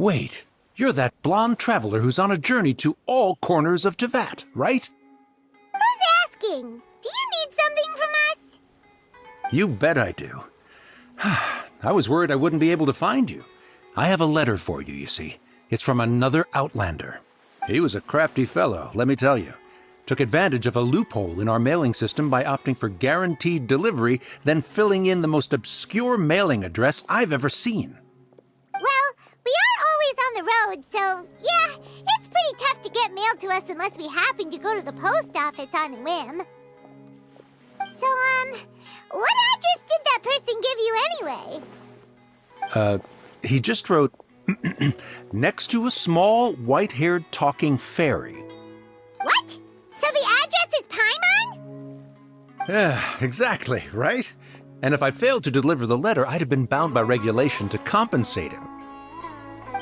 Wait, you're that blonde traveler who's on a journey to all corners of Teyvat, right? Who's asking? Do you need something from us? You bet I do. I was worried I wouldn't be able to find you. I have a letter for you, you see. It's from another Outlander. He was a crafty fellow, let me tell you. Took advantage of a loophole in our mailing system by opting for guaranteed delivery, then filling in the most obscure mailing address I've ever seen. Well, we are always on the road, so yeah, it's pretty tough to get mail to us unless we happen to go to the post office on a whim. So, what address did that person give you anyway? He just wrote, next to a small, white-haired talking fairy. What? So the address is Paimon? Yeah, exactly, right? And if I failed to deliver the letter, I'd have been bound by regulation to compensate him.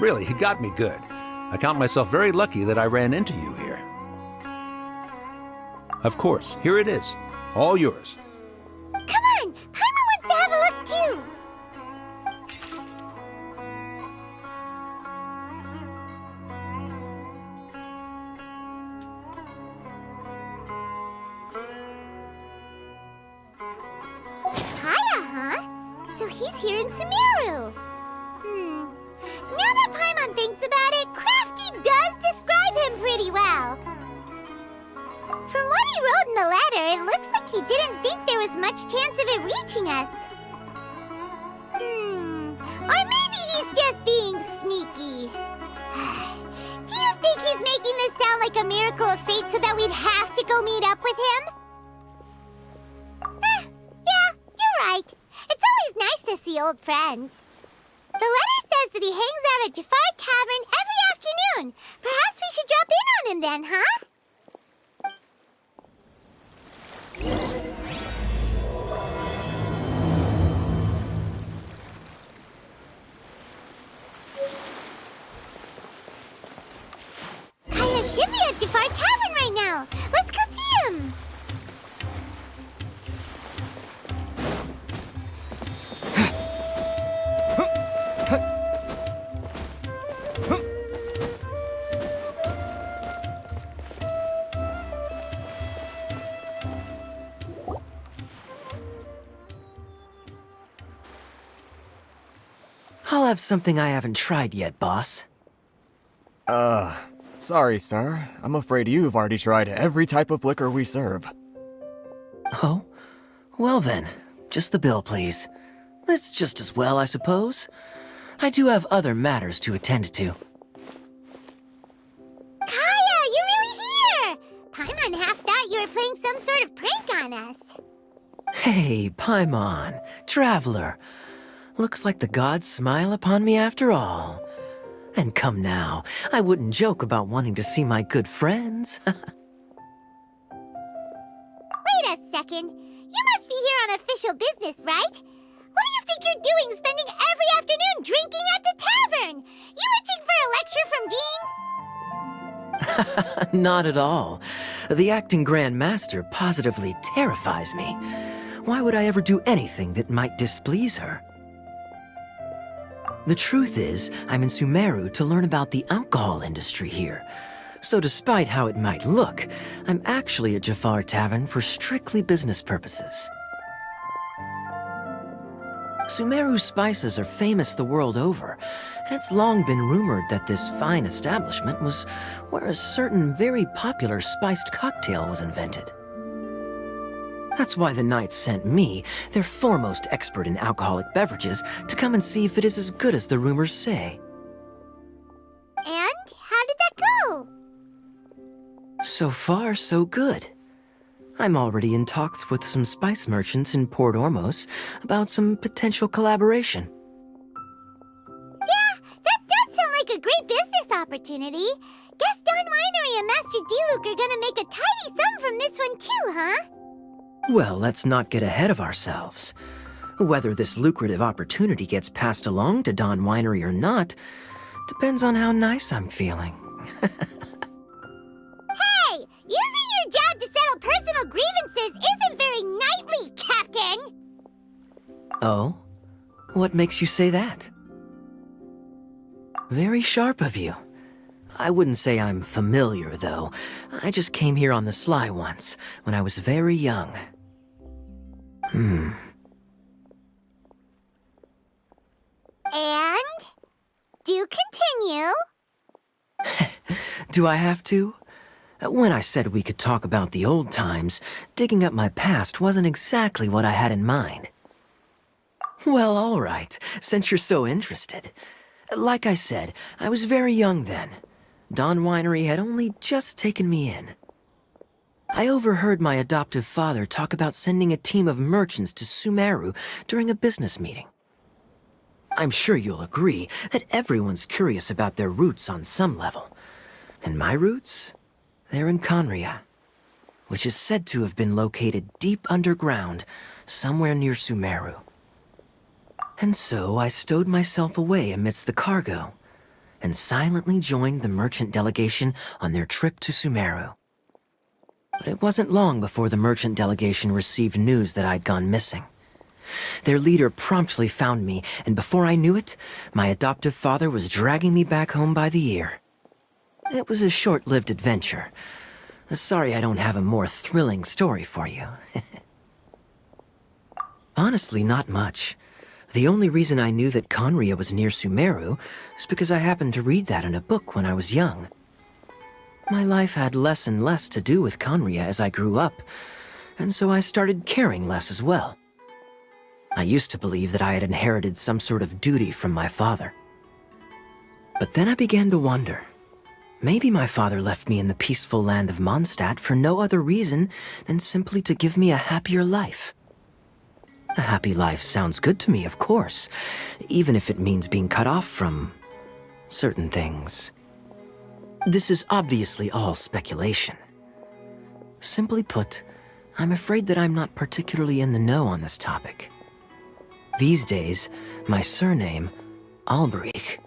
Really, he got me good. I count myself very lucky that I ran into you here. Of course, here it is. All yours. Come on! Paimon wants to have a look too! Kaya, huh? So he's here in Sumeru. Now that Paimon thinks about it, Crafty does describe him pretty well. From what he wrote in the letter, it looks like he didn't think there was much chance of it reaching us. Or maybe he's just being sneaky. Do you think he's making this sound like a miracle of fate so that we'd have to go meet up with him? Yeah, you're right. It's always nice to see old friends. The letter says that he hangs out at Jafar Tavern every afternoon. Perhaps we should drop in on him then, huh? Kaya should be at Jafar Tavern right now. Let's go see him. I'll have something I haven't tried yet, boss. Sorry, sir. I'm afraid you've already tried every type of liquor we serve. Oh? Well then, just the bill, please. That's just as well, I suppose. I do have other matters to attend to. Kaya, you're really here! Paimon half thought you were playing some sort of prank on us. Hey, Paimon, traveler. Looks like the gods smile upon me after all. And come now, I wouldn't joke about wanting to see my good friends. Wait a second. You must be here on official business, right? What do you think you're doing spending every afternoon drinking at the tavern? You itching for a lecture from Jean? Not at all. The acting Grand Master positively terrifies me. Why would I ever do anything that might displease her? The truth is, I'm in Sumeru to learn about the alcohol industry here. So despite how it might look, I'm actually at Jafar Tavern for strictly business purposes. Sumeru's spices are famous the world over, and it's long been rumored that this fine establishment was where a certain very popular spiced cocktail was invented. That's why the Knights sent me, their foremost expert in alcoholic beverages, to come and see if it is as good as the rumors say. And how did that go? So far, so good. I'm already in talks with some spice merchants in Port Ormos about some potential collaboration. Yeah, that does sound like a great business opportunity. Guess Don Winery and Master D-Luke are gonna make a tidy sum from this one too, huh? Well, let's not get ahead of ourselves. Whether this lucrative opportunity gets passed along to Don Winery or not depends on how nice I'm feeling. Hey, using your job to settle personal grievances isn't very knightly, Captain! Oh? What makes you say that? Very sharp of you. I wouldn't say I'm familiar, though. I just came here on the sly once, when I was very young. And? Do continue. Do I have to? When I said we could talk about the old times, digging up my past wasn't exactly what I had in mind. Well, all right, since you're so interested. Like I said, I was very young then. Dawn Winery had only just taken me in. I overheard my adoptive father talk about sending a team of merchants to Sumeru during a business meeting. I'm sure you'll agree that everyone's curious about their roots on some level. And my roots? They're in Conria, which is said to have been located deep underground, somewhere near Sumeru. And so I stowed myself away amidst the cargo, and silently joined the merchant delegation on their trip to Sumeru. But it wasn't long before the merchant delegation received news that I'd gone missing. Their leader promptly found me, and before I knew it, my adoptive father was dragging me back home by the ear. It was a short-lived adventure. Sorry I don't have a more thrilling story for you. Honestly, not much. The only reason I knew that Conria was near Sumeru is because I happened to read that in a book when I was young. My life had less and less to do with Conria as I grew up, and so I started caring less as well. I used to believe that I had inherited some sort of duty from my father. But then I began to wonder. Maybe my father left me in the peaceful land of Mondstadt for no other reason than simply to give me a happier life. A happy life sounds good to me, of course, even if it means being cut off from certain things. This is obviously all speculation. Simply put, I'm afraid that I'm not particularly in the know on this topic. These days, my surname, Alberich,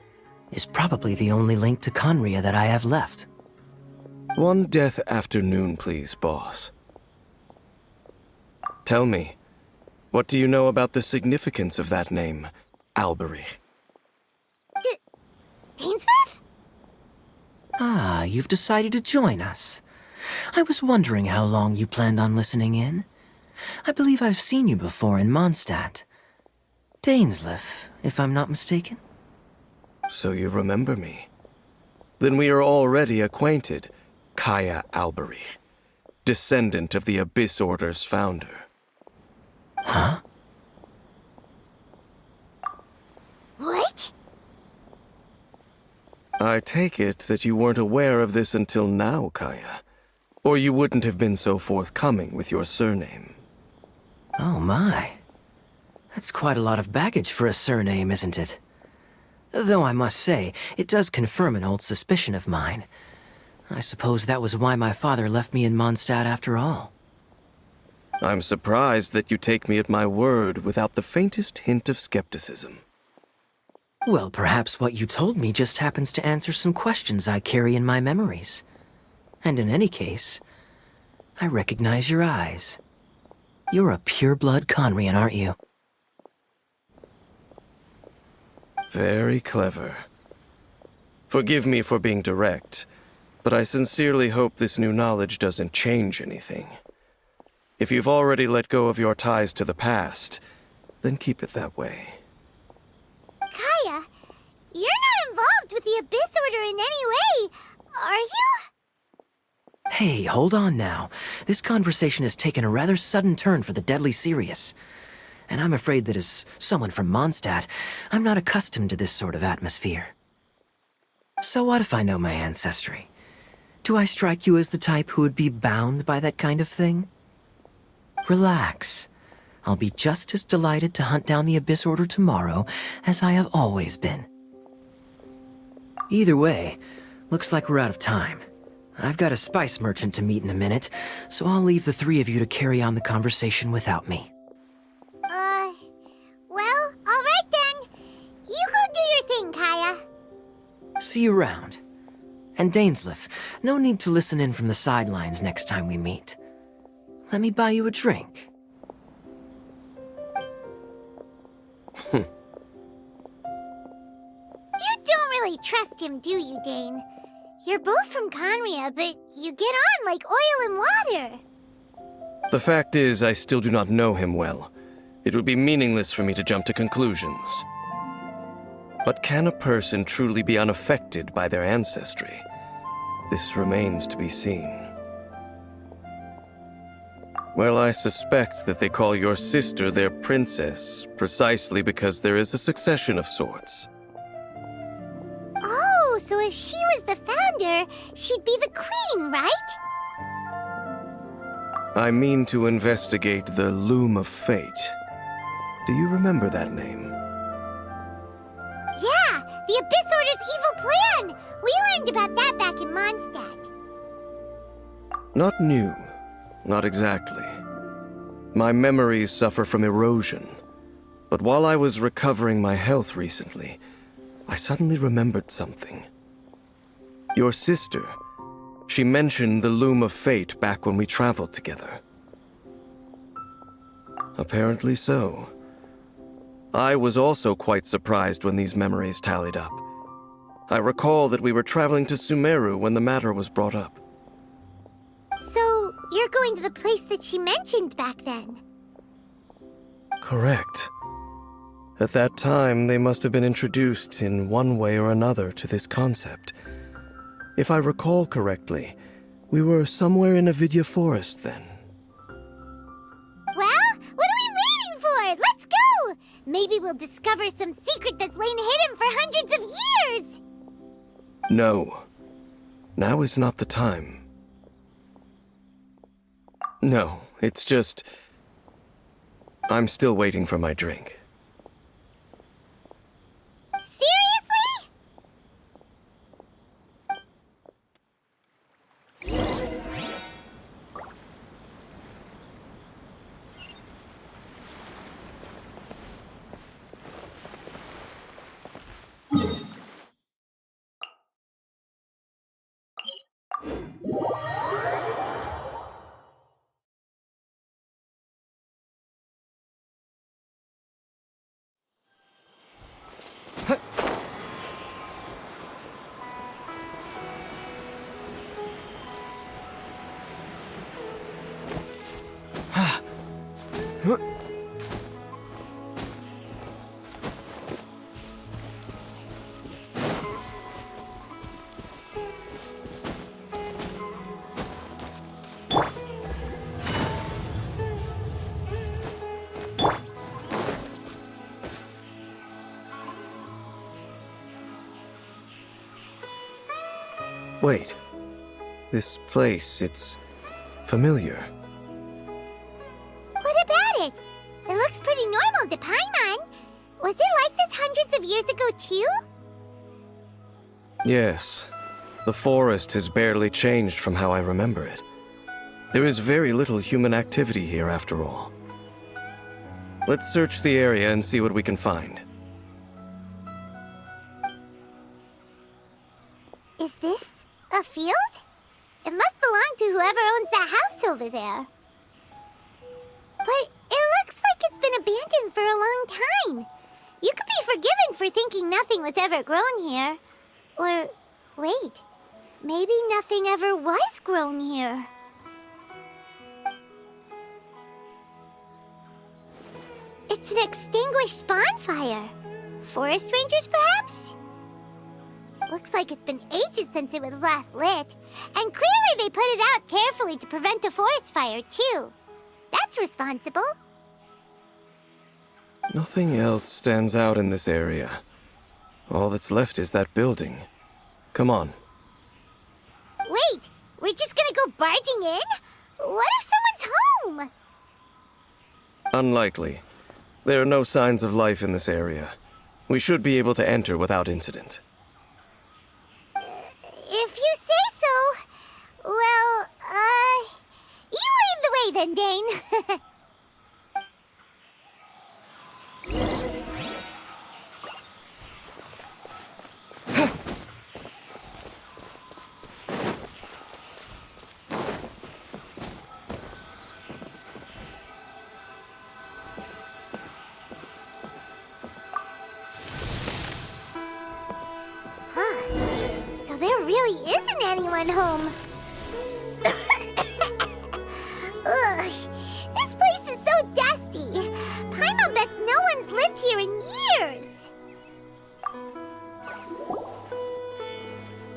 is probably the only link to Conria that I have left. One death afternoon, please, boss. Tell me, what do you know about the significance of that name, Alberich? Dainsleif? Ah, you've decided to join us. I was wondering how long you planned on listening in. I believe I've seen you before in Mondstadt. Dainsleif, if I'm not mistaken. So you remember me. Then we are already acquainted, Kaya Alberich, descendant of the Abyss Order's founder. Huh? What? I take it that you weren't aware of this until now, Kaya. Or you wouldn't have been so forthcoming with your surname. Oh my. That's quite a lot of baggage for a surname, isn't it? Though I must say, it does confirm an old suspicion of mine. I suppose that was why my father left me in Mondstadt after all. I'm surprised that you take me at my word without the faintest hint of skepticism. Well, perhaps what you told me just happens to answer some questions I carry in my memories. And in any case, I recognize your eyes. You're a pure-blood Conrian, aren't you? Very clever. Forgive me for being direct, but I sincerely hope this new knowledge doesn't change anything. If you've already let go of your ties to the past, then keep it that way. Kaya, you're not involved with the Abyss Order in any way, are you? Hey, hold on now. This conversation has taken a rather sudden turn for the deadly serious. And I'm afraid that as someone from Mondstadt, I'm not accustomed to this sort of atmosphere. So what if I know my ancestry? Do I strike you as the type who would be bound by that kind of thing? Relax. I'll be just as delighted to hunt down the Abyss Order tomorrow as I have always been. Either way, looks like we're out of time. I've got a spice merchant to meet in a minute, so I'll leave the three of you to carry on the conversation without me. Well, alright then. You go do your thing, Kaya. See you around. And Dainsleif, no need to listen in from the sidelines next time we meet. Let me buy you a drink. You don't really trust him, do you, Dane? You're both from Conria, but you get on like oil and water. The fact is, I still do not know him well. It would be meaningless for me to jump to conclusions. But can a person truly be unaffected by their ancestry? This remains to be seen. Well, I suspect that they call your sister their princess, precisely because there is a succession of sorts. Oh, so if she was the founder, she'd be the queen, right? I mean to investigate the Loom of Fate. Do you remember that name? Yeah, the Abyss Order's evil plan! We learned about that back in Mondstadt. Not new. Not exactly. My memories suffer from erosion. But while I was recovering my health recently, I suddenly remembered something. Your sister. She mentioned the Loom of Fate back when we traveled together. Apparently so. I was also quite surprised when these memories tallied up. I recall that we were traveling to Sumeru when the matter was brought up. So, you're going to the place that she mentioned back then? Correct. At that time, they must have been introduced in one way or another to this concept. If I recall correctly, we were somewhere in Avidya Forest then. Well, what are we waiting for? Let's go! Maybe we'll discover some secret that's lain hidden for hundreds of years! No. Now is not the time. No, it's just... I'm still waiting for my drink. Seriously? Wait. This place, it's familiar. What about it? It looks pretty normal to Paimon. Was it like this hundreds of years ago, too? Yes. The forest has barely changed from how I remember it. There is very little human activity here after all. Let's search the area and see what we can find. Is this a field? It must belong to whoever owns that house over there. But it looks like it's been abandoned for a long time. You could be forgiven for thinking nothing was ever grown here. Or, wait, maybe nothing ever was grown here. It's an extinguished bonfire. Forest rangers, perhaps? Looks like it's been ages since it was last lit. And clearly they put it out carefully to prevent a forest fire, too. That's responsible. Nothing else stands out in this area. All that's left is that building. Come on. Wait, we're just gonna go barging in? What if someone's home? Unlikely. There are no signs of life in this area. We should be able to enter without incident. If you say so. Well, you lead the way then, Dane. really isn't anyone home. Ugh, this place is so dusty. Paimon bets no one's lived here in years.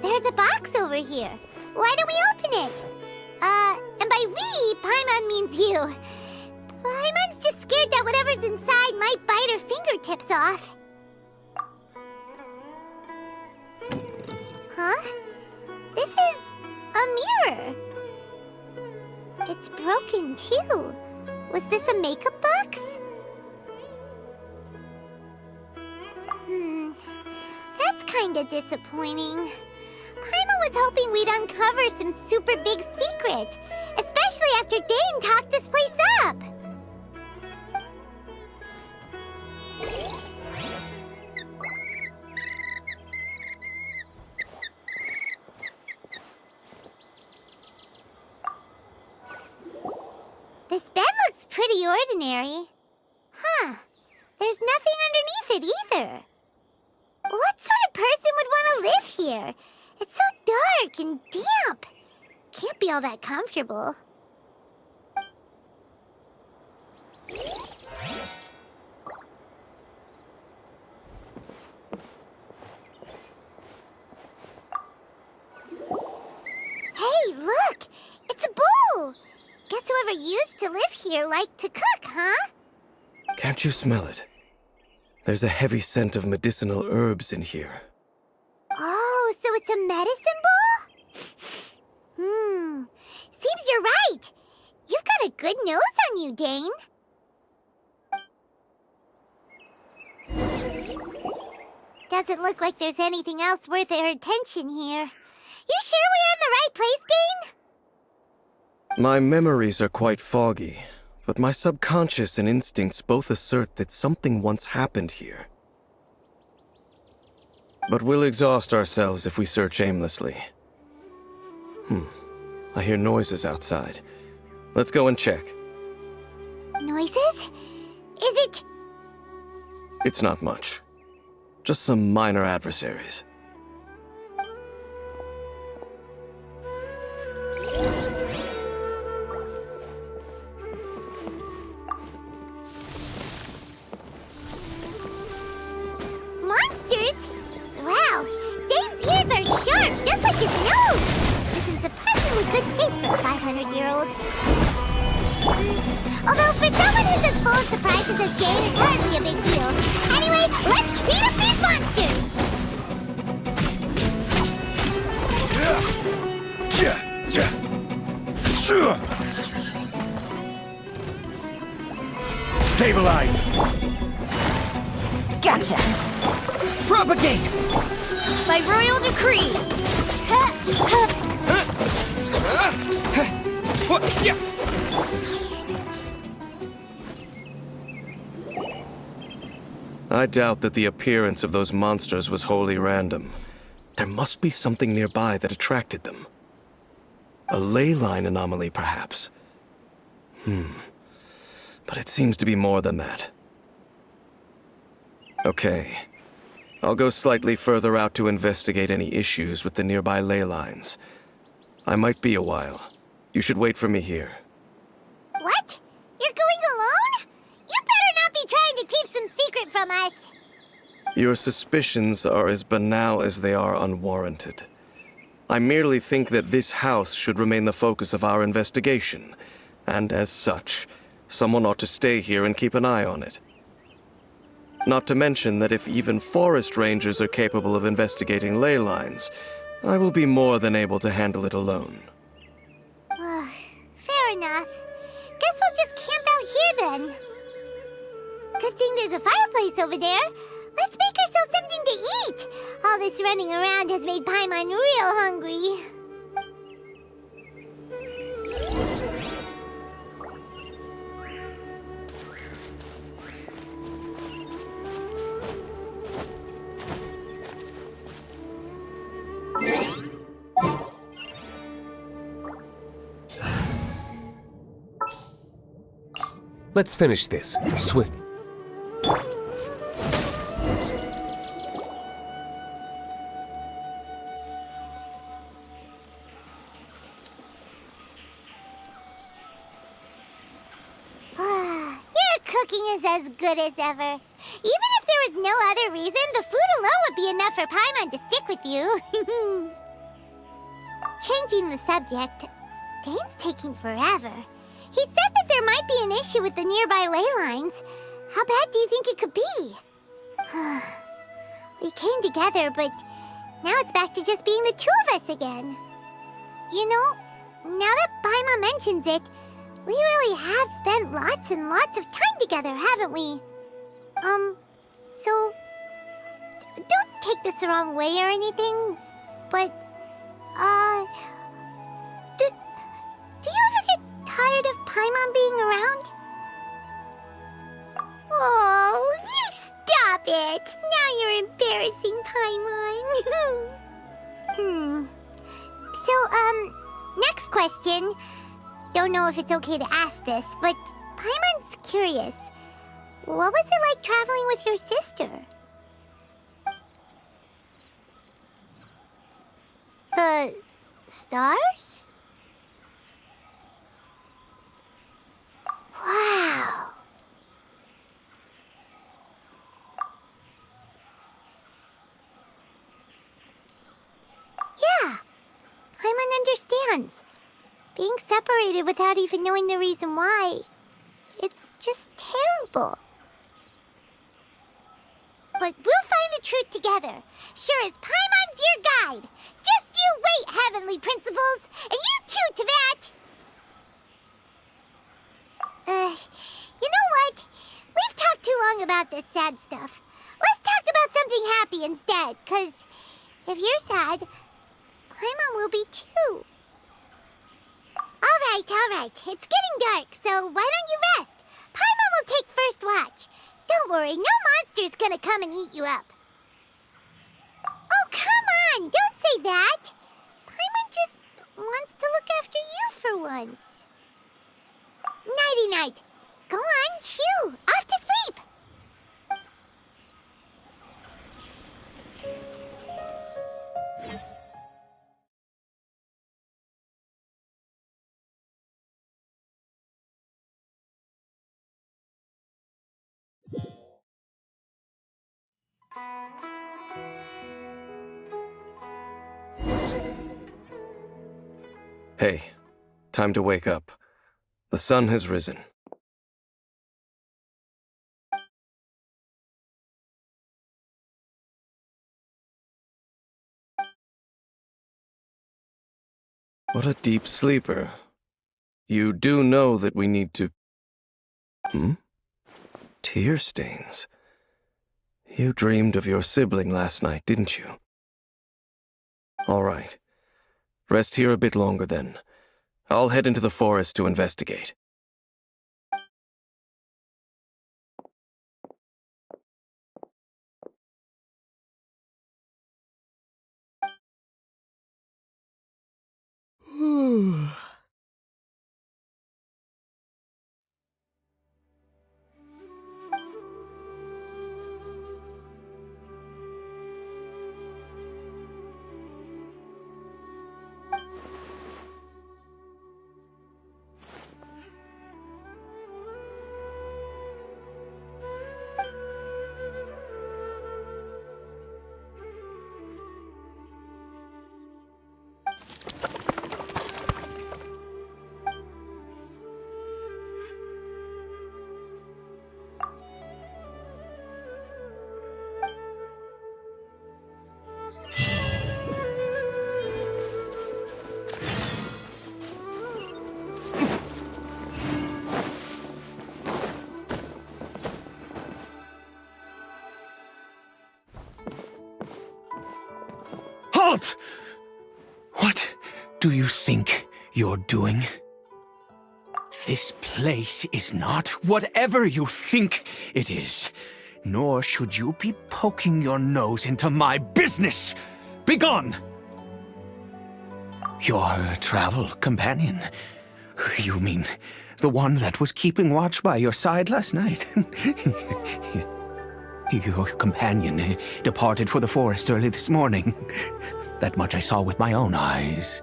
There's a box over here. Why don't we open it? And by we, Paimon means you. Paimon's just scared that whatever's inside might bite her fingertips off. Huh? This is a mirror. It's broken, too. Was this a makeup box? That's kinda disappointing. Paimon was hoping we'd uncover some super big secret, especially after Dane talked this place up. This bed looks pretty ordinary. Huh. There's nothing underneath it either. What sort of person would want to live here? It's so dark and damp. Can't be all that comfortable. Hey, look! It's a bowl! Guess whoever used to live here liked to cook, huh? Can't you smell it? There's a heavy scent of medicinal herbs in here. Oh, so it's a medicine bowl? Seems you're right. You've got a good nose on you, Dane. Doesn't look like there's anything else worth our attention here. You sure we're in the right place, Dane? My memories are quite foggy, but my subconscious and instincts both assert that something once happened here. But we'll exhaust ourselves if we search aimlessly. I hear noises outside. Let's go and check. Noises? Is it... It's not much. Just some minor adversaries. Monsters? Wow, Dane's ears are sharp, just like his nose. He's in surprisingly good shape for a 500-year-old. Although for someone who's as full of surprises as Dane, it's hardly a big deal. Anyway, let's beat up these monsters! Stabilize! Gotcha! Propagate! By royal decree! I doubt that the appearance of those monsters was wholly random. There must be something nearby that attracted them. A ley line anomaly, perhaps. But it seems to be more than that. Okay. I'll go slightly further out to investigate any issues with the nearby ley lines. I might be a while. You should wait for me here. What? You're going alone? You better not be trying to keep some secret from us. Your suspicions are as banal as they are unwarranted. I merely think that this house should remain the focus of our investigation, and as such, someone ought to stay here and keep an eye on it. Not to mention that if even forest rangers are capable of investigating ley lines, I will be more than able to handle it alone. Fair enough. Guess we'll just camp out here then. Good thing there's a fireplace over there. Let's make ourselves something to eat. All this running around has made Paimon real hungry. Let's finish this, swift. cooking is as good as ever. Even if there was no other reason, the food alone would be enough for Paimon to stick with you. Changing the subject, Dane's taking forever. He said that there might be an issue with the nearby ley lines. How bad do you think it could be? We came together, but now it's back to just being the two of us again. You know, now that Paimon mentions it, we really have spent lots and lots of time together, haven't we? So, don't take this the wrong way or anything, but, do you ever get tired of Paimon being around? Oh, you stop it! Now you're embarrassing Paimon. So, next question. Don't know if it's okay to ask this, but Paimon's curious. What was it like traveling with your sister? The stars? Wow. Yeah, Paimon understands. Being separated without even knowing the reason why, it's just terrible. But we'll find the truth together. Sure as Paimon's your guide. Just you wait, Heavenly Principles, and you too, Teyvat! You know what? We've talked too long about this sad stuff. Let's talk about something happy instead, 'cause if you're sad, Paimon will be too. All right. It's getting dark, so why don't you rest? Paimon will take first watch. Don't worry, no monster's gonna come and eat you up. Oh, come on! Don't say that! Paimon just wants to look after you for once. Nighty-night. Go on, shoo! Off to sleep! Hey, time to wake up. The sun has risen. What a deep sleeper. You do know that we need to... Tear stains. You dreamed of your sibling last night, didn't you? All right. Rest here a bit longer then. I'll head into the forest to investigate. Halt! What do you think you're doing? This place is not whatever you think it is. Nor should you be poking your nose into my business. Begone! Your travel companion. You mean the one that was keeping watch by your side last night? Your companion departed for the forest early this morning. That much I saw with my own eyes.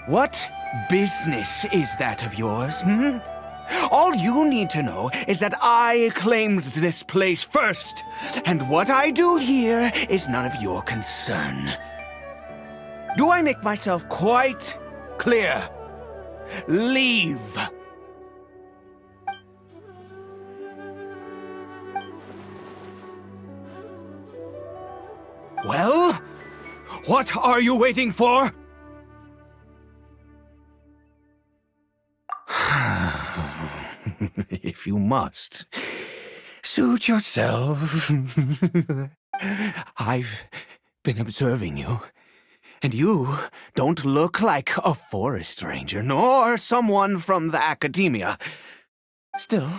What business is that of yours, hmm? All you need to know is that I claimed this place first, and what I do here is none of your concern. Do I make myself quite clear? Leave! Well, what are you waiting for? If you must, suit yourself. I've been observing you, and you don't look like a forest ranger, nor someone from the academia. Still,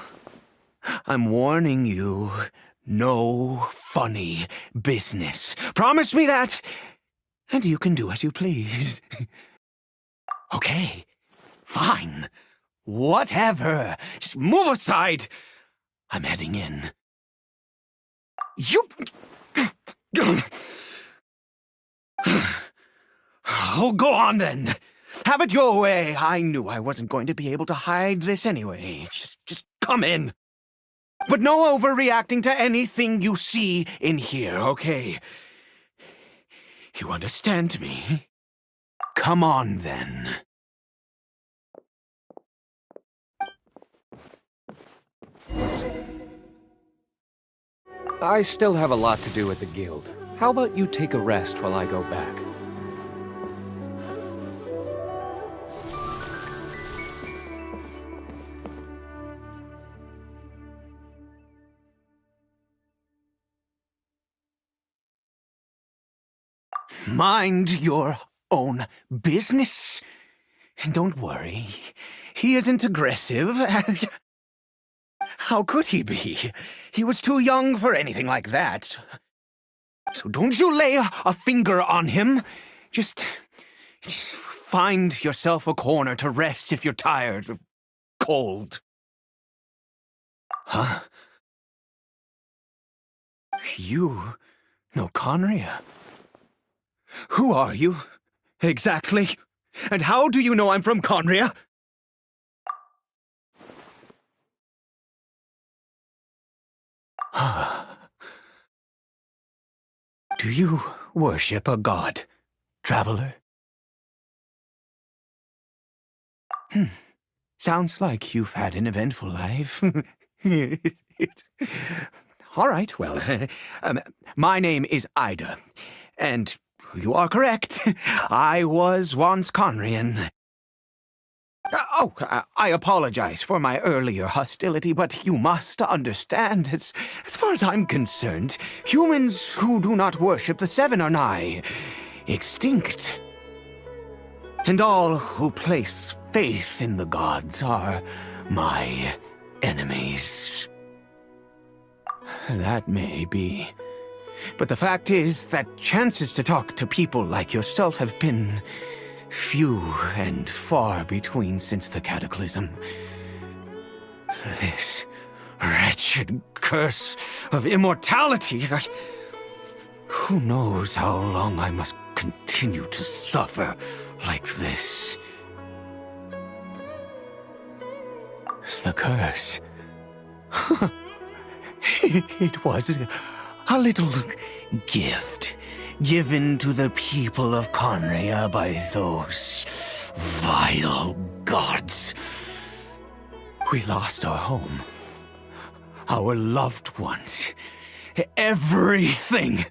I'm warning you, no funny business. Promise me that, and you can do as you please. Okay, fine. Whatever. Just move aside. I'm heading in. You... Oh, go on then. Have it your way. I knew I wasn't going to be able to hide this anyway. Just come in. But no overreacting to anything you see in here, okay? You understand me? Come on then. I still have a lot to do at the guild. How about you take a rest while I go back? Mind your own business. Don't worry, he isn't aggressive. How could he be? He was too young for anything like that. So don't you lay a finger on him. Just find yourself a corner to rest if you're tired or cold. Huh? You know Conria? Who are you, exactly? And how do you know I'm from Conria? Do you worship a god, traveler? Sounds like you've had an eventful life. All right, well, my name is Ida, and you are correct. I was once Conrian. I apologize for my earlier hostility, but you must understand, as far as I'm concerned, humans who do not worship the Seven are nigh extinct. And all who place faith in the gods are my enemies. That may be. But the fact is that chances to talk to people like yourself have been few and far between since the cataclysm. This wretched curse of immortality. Who knows how long I must continue to suffer like this? The curse. It was a little gift given to the people of Conria by those vile gods. We lost our home, our loved ones, everything.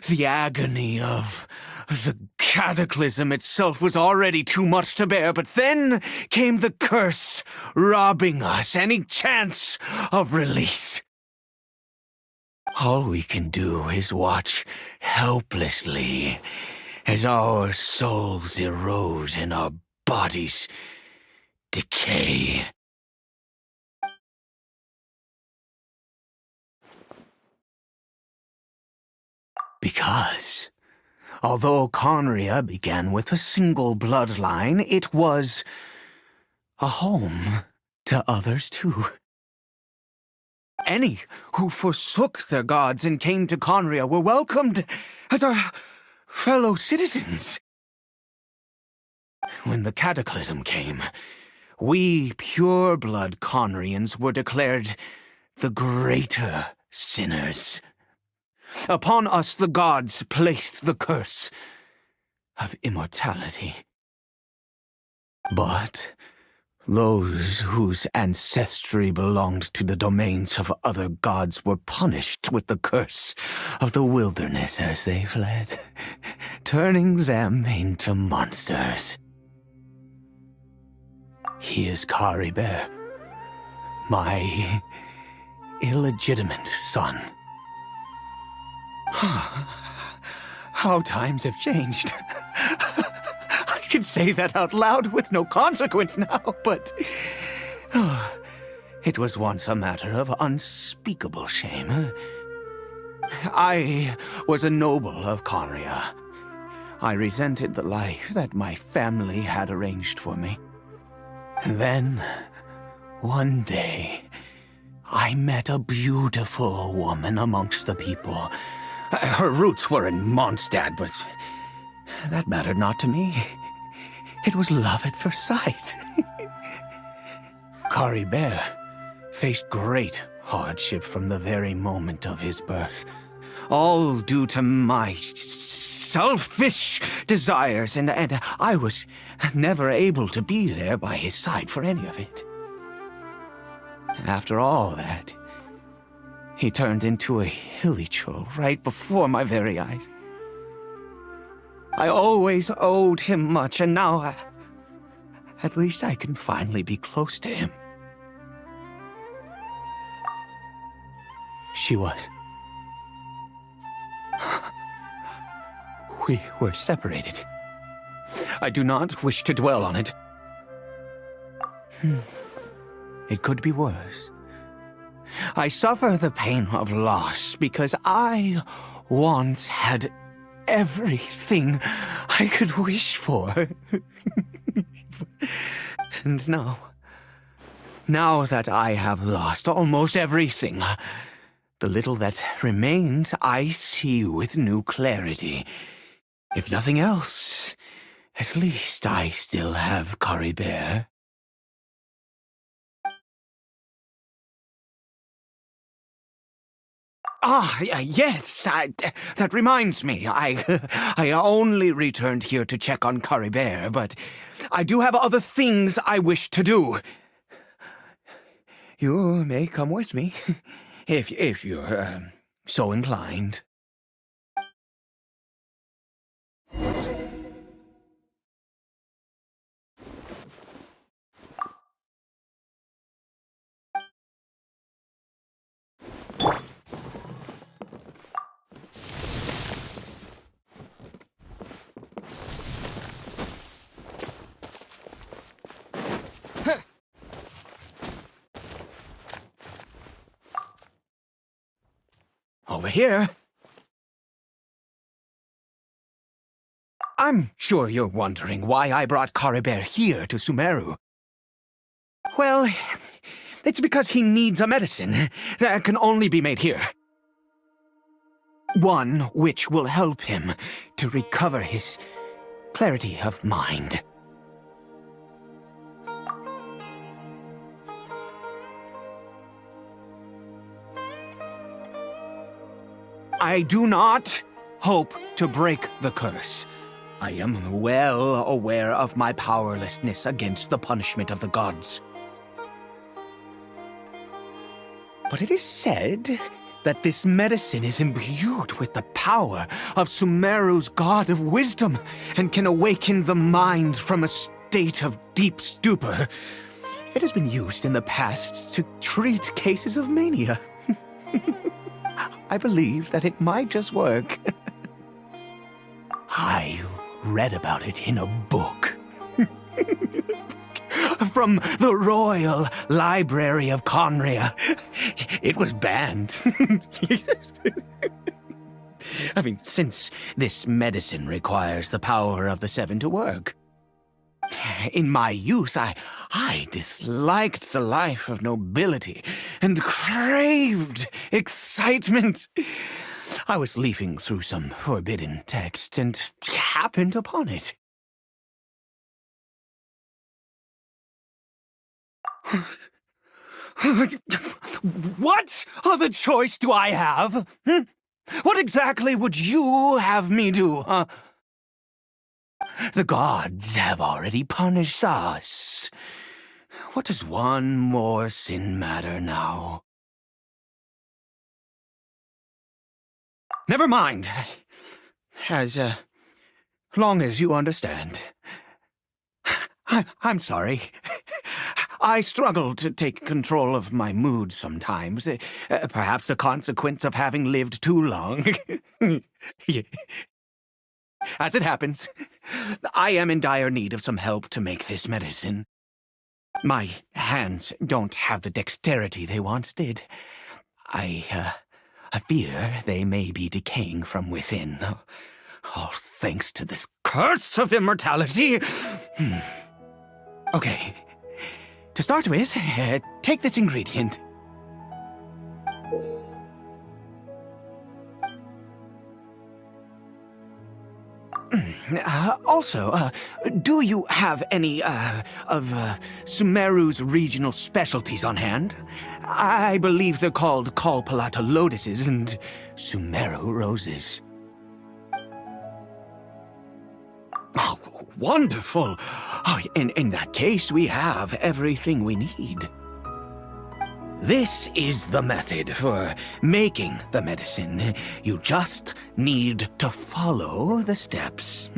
The agony of the cataclysm itself was already too much to bear, but then came the curse, robbing us any chance of release. All we can do is watch helplessly as our souls erode and our bodies decay. Because, although Conria began with a single bloodline, it was a home to others too. Any who forsook their gods and came to Conria were welcomed as our fellow citizens. when the cataclysm came, we pure-blood Conrians were declared the greater sinners. Upon us the gods placed the curse of immortality. But those whose ancestry belonged to the domains of other gods were punished with the curse of the wilderness as they fled, turning them into monsters. He is Caribert, my illegitimate son. How times have changed. I can say that out loud with no consequence now, but it was once a matter of unspeakable shame. I was a noble of Conria. I resented the life that my family had arranged for me. And then, one day, I met a beautiful woman amongst the people. Her roots were in Mondstadt, but that mattered not to me. It was love at first sight. Caribert faced great hardship from the very moment of his birth, all due to my selfish desires, and I was never able to be there by his side for any of it. After all that, he turned into a hilly troll right before my very eyes. I always owed him much, and now at least I can finally be close to him. She was. We were separated. I do not wish to dwell on it. It could be worse. I suffer the pain of loss because I once had everything I could wish for. And now that I have lost almost everything, the little that remains I see with new clarity. If nothing else, at least I still have Caribert. Yes, that reminds me. I only returned here to check on Caribert, but I do have other things I wish to do. You may come with me, if you're so inclined. Over here. I'm sure you're wondering why I brought Caribert here to Sumeru. Well, it's because he needs a medicine that can only be made here. One which will help him to recover his clarity of mind. I do not hope to break the curse. I am well aware of my powerlessness against the punishment of the gods. But it is said that this medicine is imbued with the power of Sumeru's god of wisdom and can awaken the mind from a state of deep stupor. It has been used in the past to treat cases of mania. I believe that it might just work. I read about it in a book. From the Royal Library of Conria. It was banned. I mean, since this medicine requires the power of the Seven to work. In my youth, I disliked the life of nobility and craved excitement. I was leafing through some forbidden text and happened upon it. What other choice do I have? What exactly would you have me do, huh? The gods have already punished us. What does one more sin matter now? Never mind. As long as you understand. I'm sorry. I struggle to take control of my mood sometimes. Perhaps a consequence of having lived too long. As it happens, I am in dire need of some help to make this medicine. My hands don't have the dexterity they once did. I fear they may be decaying from within. All thanks to this curse of immortality. Okay. To start with, take this ingredient. Also, do you have any, of Sumeru's regional specialties on hand? I believe they're called Kalpalata lotuses and Sumeru roses. Oh, wonderful! Oh, in that case, we have everything we need. This is the method for making the medicine. You just need to follow the steps.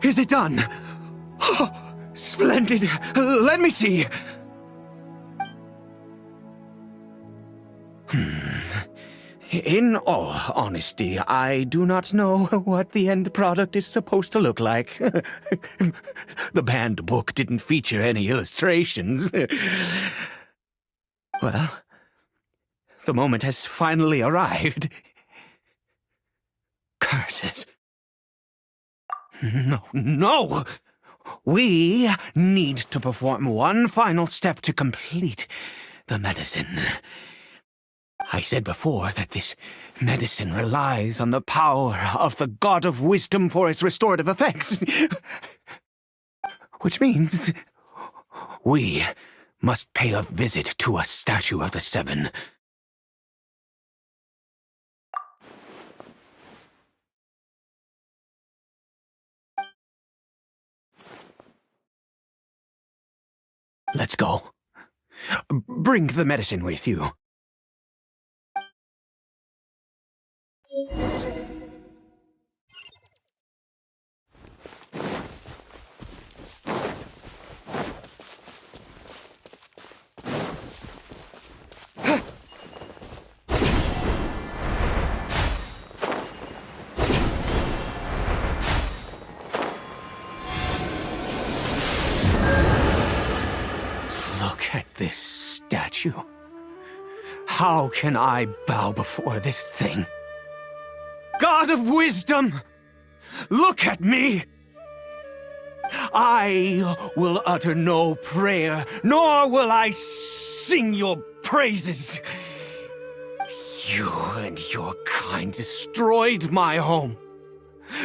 Is it done? Oh, splendid! Let me see! In all honesty, I do not know what the end product is supposed to look like. The banned book didn't feature any illustrations. Well, the moment has finally arrived. Curses. No! We need to perform one final step to complete the medicine. I said before that this medicine relies on the power of the God of Wisdom for its restorative effects. Which means we must pay a visit to a statue of the Seven. Let's go. Bring the medicine with you. This statue. How can I bow before this thing? God of Wisdom, look at me! I will utter no prayer, nor will I sing your praises. You and your kind destroyed my home,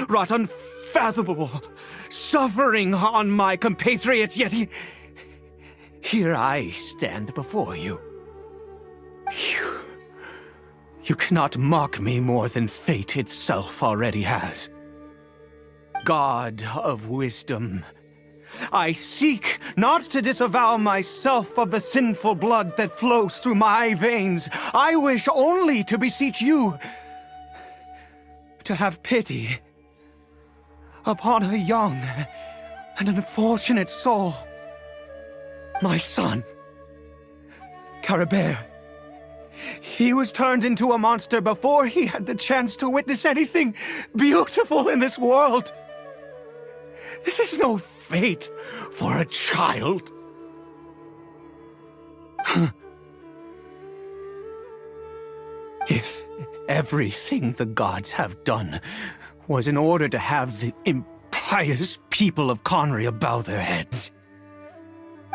wrought unfathomable suffering on my compatriots, yet here I stand before you. You cannot mock me more than fate itself already has. God of Wisdom, I seek not to disavow myself of the sinful blood that flows through my veins. I wish only to beseech you to have pity upon a young and unfortunate soul. My son, Caribert, He was turned into a monster before he had the chance to witness anything beautiful in this world. This is no fate for a child. If everything the gods have done was in order to have the impious people of Conria bow their heads,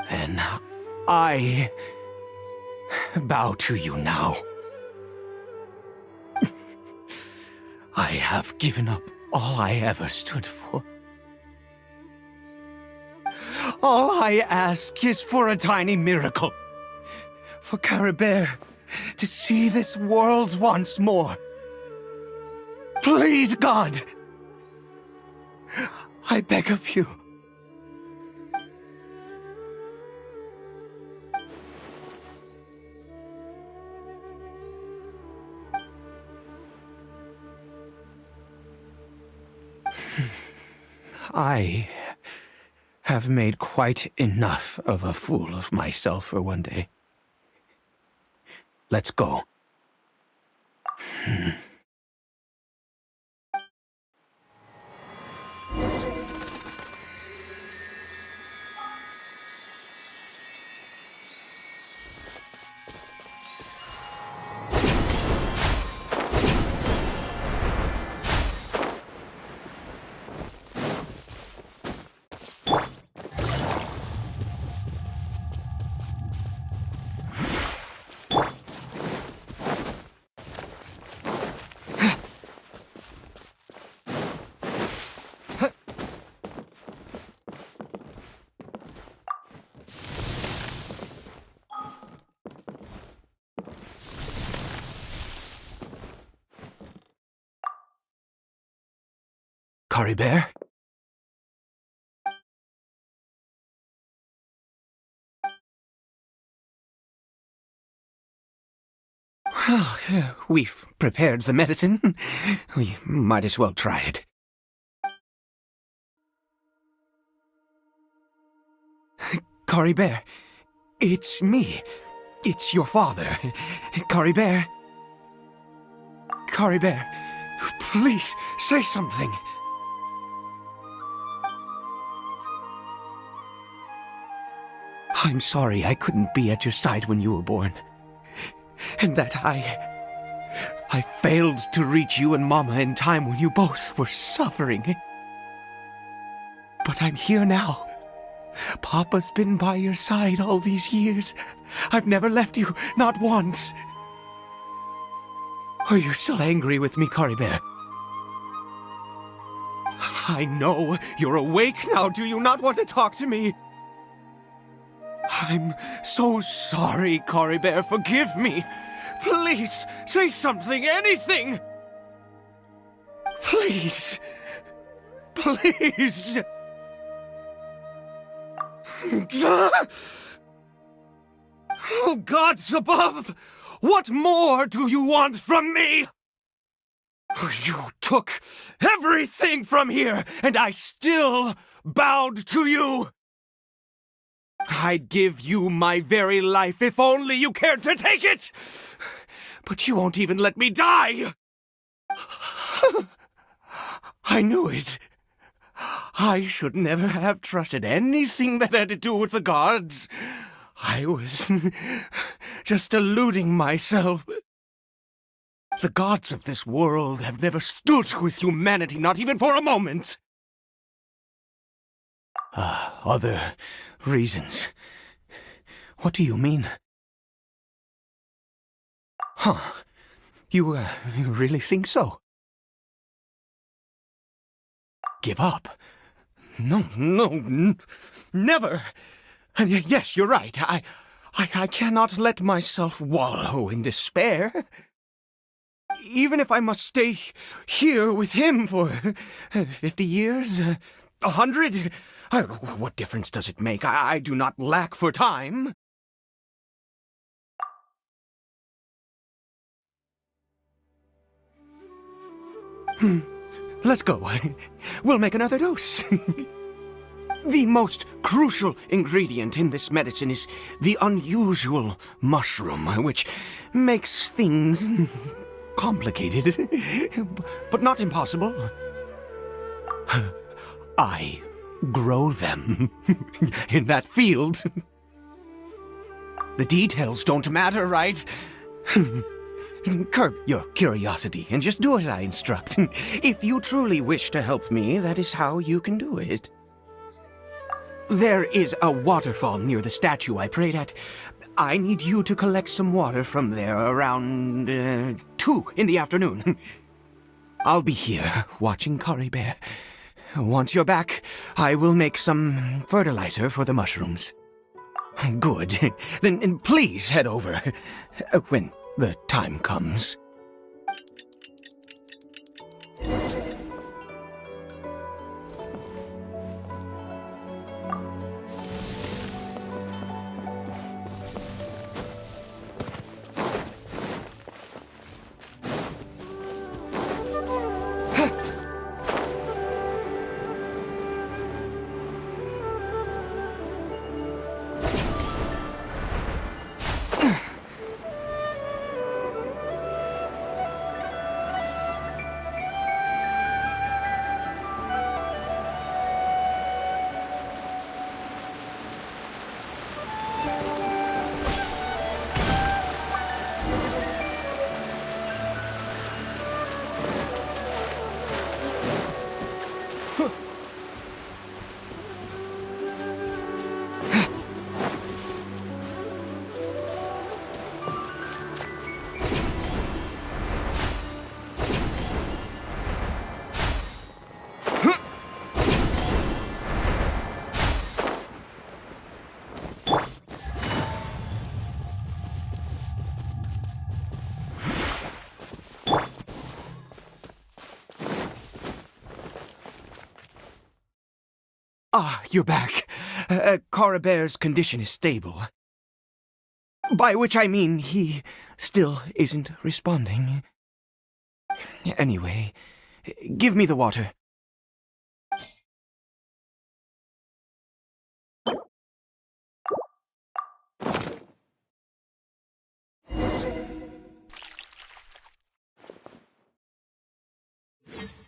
then I bow to you now. I have given up all I ever stood for. All I ask is for a tiny miracle. For Caribert to see this world once more. Please, God! I beg of you. I have made quite enough of a fool of myself for one day. Let's go. Caribert? Well, we've prepared the medicine. We might as well try it. Caribert, it's me. It's your father. Caribert. Caribert, please say something. I'm sorry I couldn't be at your side when you were born. And that I failed to reach you and Mama in time when you both were suffering. But I'm here now. Papa's been by your side all these years. I've never left you, not once. Are you still angry with me, Caribert? I know you're awake now. Do you not want to talk to me? I'm so sorry, Caribert. Forgive me. Please, say something, anything. Please. Please. Oh, gods above! What more do you want from me? You took everything from here, and I still bowed to you. I'd give you my very life if only you cared to take it! But you won't even let me die! I knew it. I should never have trusted anything that had to do with the gods. I was just deluding myself. The gods of this world have never stood with humanity, not even for a moment. Other reasons. What do you mean? Huh. You really think so? Give up? No, never. And yes, you're right. I cannot let myself wallow in despair. Even if I must stay here with him for 50 years, 100, what difference does it make? I do not lack for time. Let's go. We'll make another dose. The most crucial ingredient in this medicine is the unusual mushroom, which makes things complicated, but not impossible. I grow them in that field. The details don't matter, right? Curb your curiosity and just do as I instruct. If you truly wish to help me, that is how you can do it. There is a waterfall near the statue I prayed at. I need you to collect some water from there around 2 in the afternoon. I'll be here watching Caribert. Once you're back, I will make some fertilizer for the mushrooms. Good. Then please head over when the time comes. Ah, you're back. Caribert's condition is stable. By which I mean he still isn't responding. Anyway, give me the water.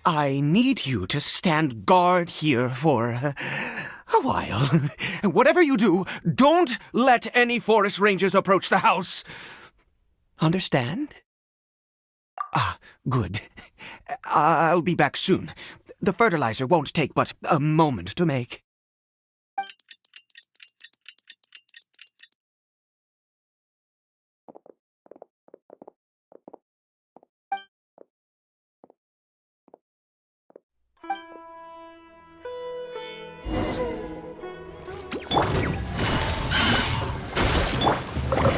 I need you to stand guard here for a while. Whatever you do, don't let any forest rangers approach the house. Understand? Ah, good. I'll be back soon. The fertilizer won't take but a moment to make.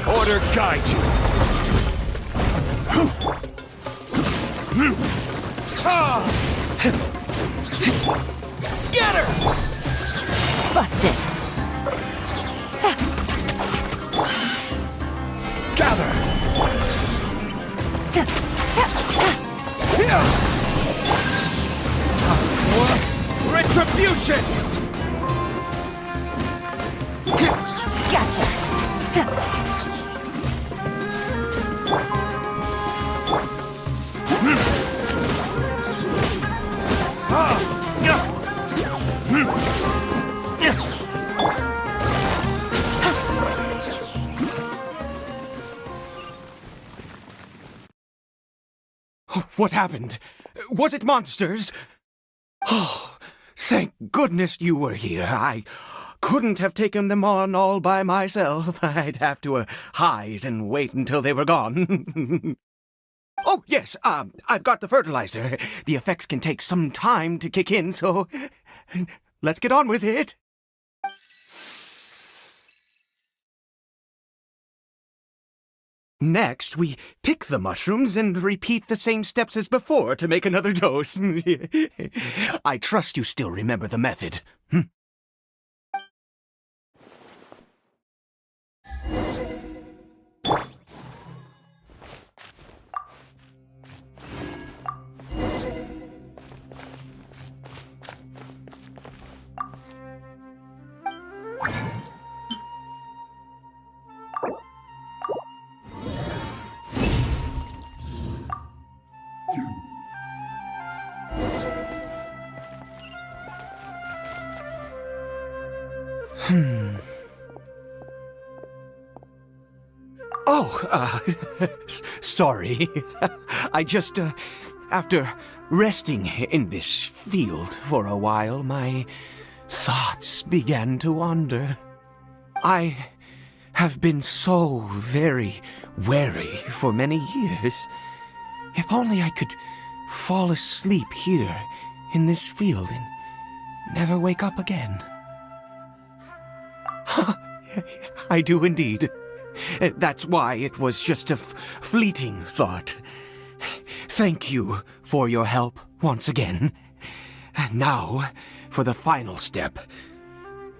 Order guide you. Scatter! Busted. Gather. Retribution. Gotcha. What happened? Was it monsters? Oh, thank goodness you were here. I couldn't have taken them on all by myself. I'd have to hide and wait until they were gone. Oh, yes, I've got the fertilizer. The effects can take some time to kick in, so let's get on with it. Next, we pick the mushrooms and repeat the same steps as before to make another dose. I trust you still remember the method. Oh, sorry. I just, after resting in this field for a while, my thoughts began to wander. I have been so very wary for many years. If only I could fall asleep here in this field and never wake up again. I do indeed. That's why it was just a fleeting thought. Thank you for your help once again. And now, for the final step.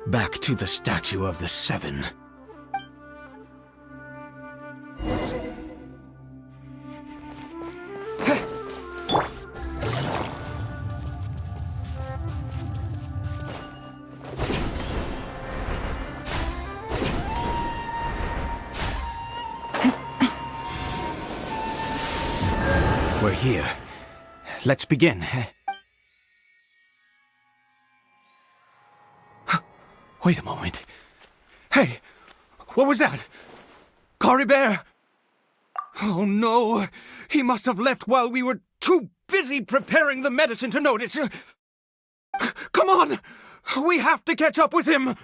Back to the Statue of the Seven. We're here. Let's begin. Wait a moment. Hey, what was that? Caribert! Oh no, he must have left while we were too busy preparing the medicine to notice. Come on! We have to catch up with him!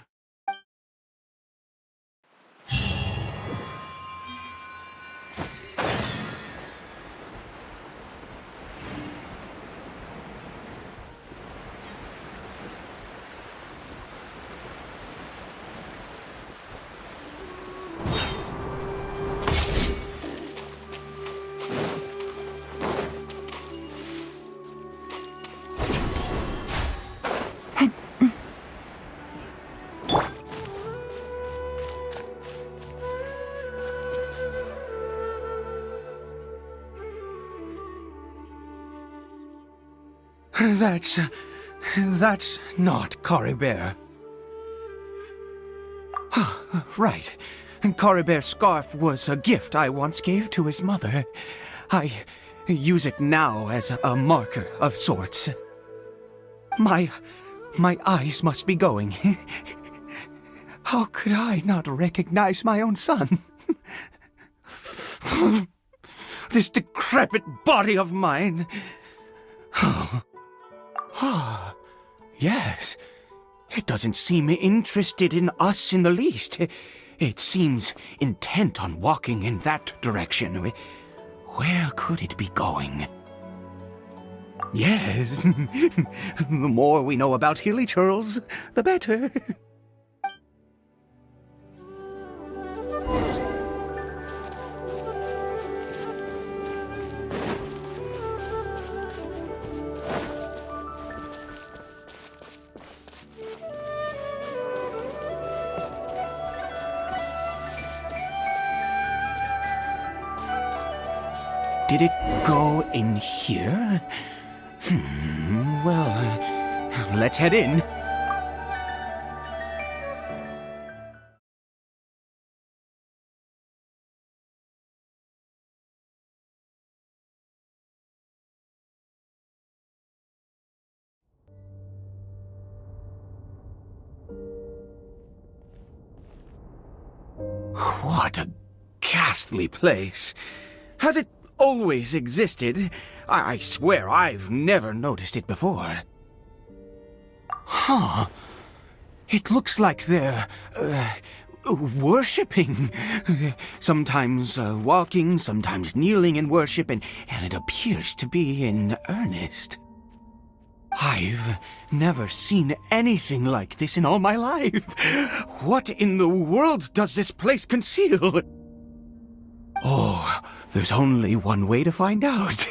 That's not Caribert. Right. Caribert's scarf was a gift I once gave to his mother. I use it now as a marker of sorts. My eyes must be going. How could I not recognize my own son? This decrepit body of mine. Yes. It doesn't seem interested in us in the least. It seems intent on walking in that direction. Where could it be going? Yes. The more we know about Hilly Churls, the better. Did it go in here? Well, let's head in. What a ghastly place. Has it always existed? I swear I've never noticed it before. Huh. It looks like they're, worshipping. Sometimes walking, sometimes kneeling in worship, and it appears to be in earnest. I've never seen anything like this in all my life. What in the world does this place conceal? Oh, there's only one way to find out.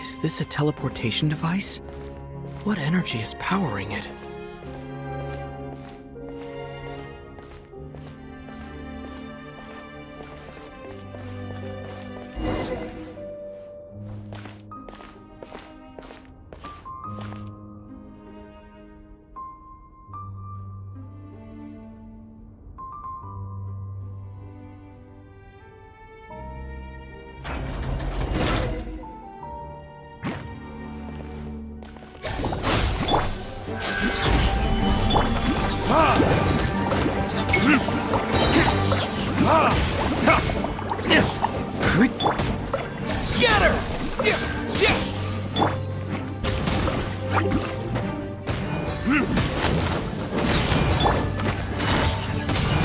Is this a teleportation device? What energy is powering it? Scatter!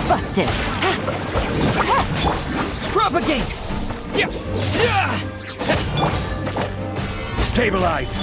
Busted. Propagate! Stabilize!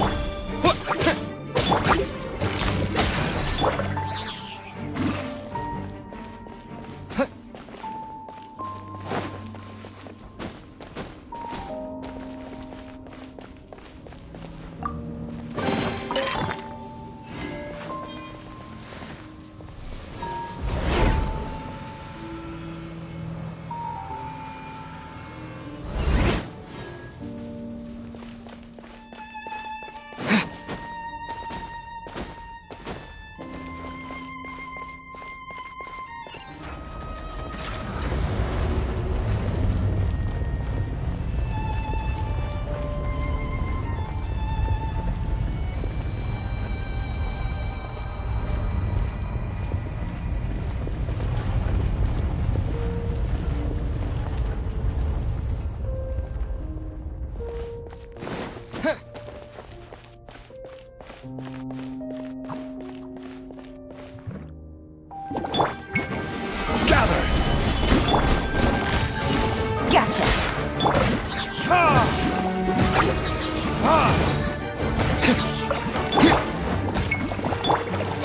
Gotcha.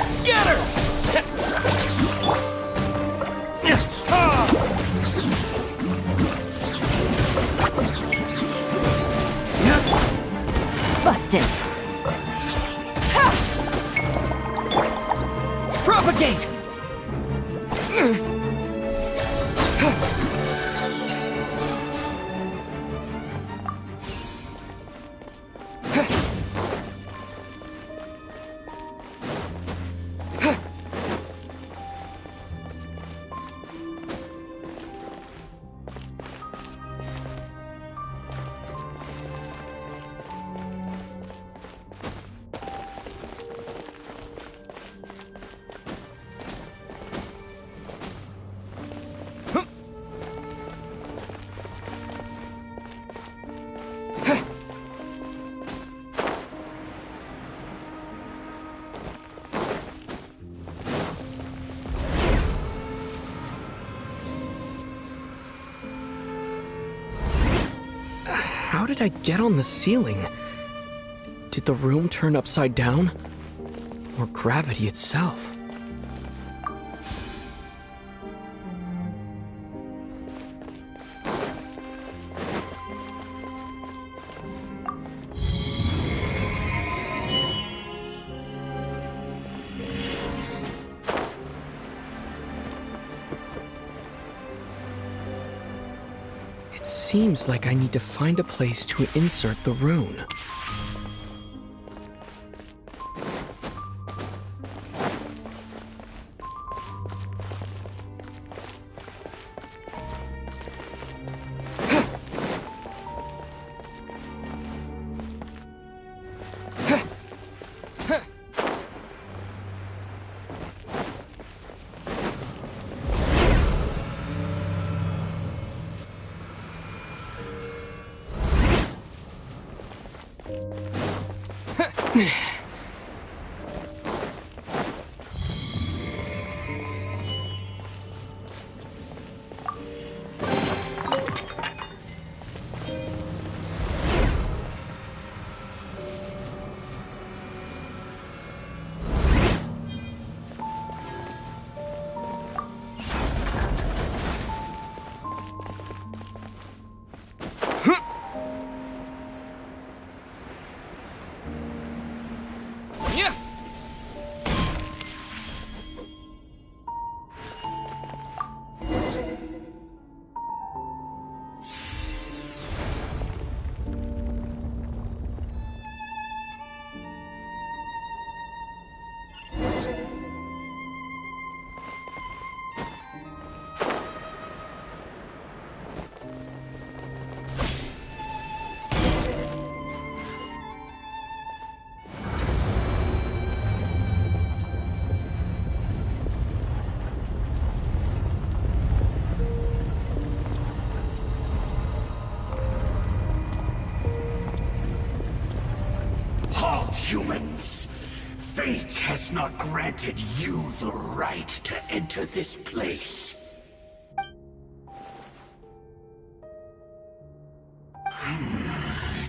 Scatter! Busted. Propagate! How did I get on the ceiling? Did the room turn upside down? Or gravity itself? It seems like I need to find a place to insert the rune. humans. Fate has not granted you the right to enter this place.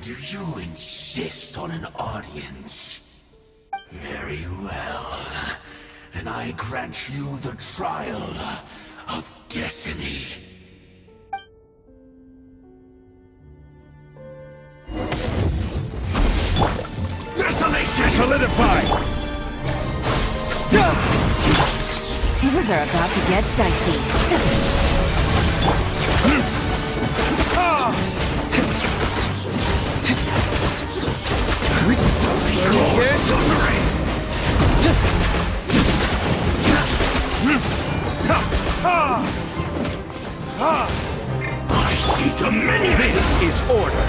Do you insist on an audience? Very well. Then I grant you the trial of destiny. Desolation! Solidify! Things are about to get dicey. I see dominion! This is order.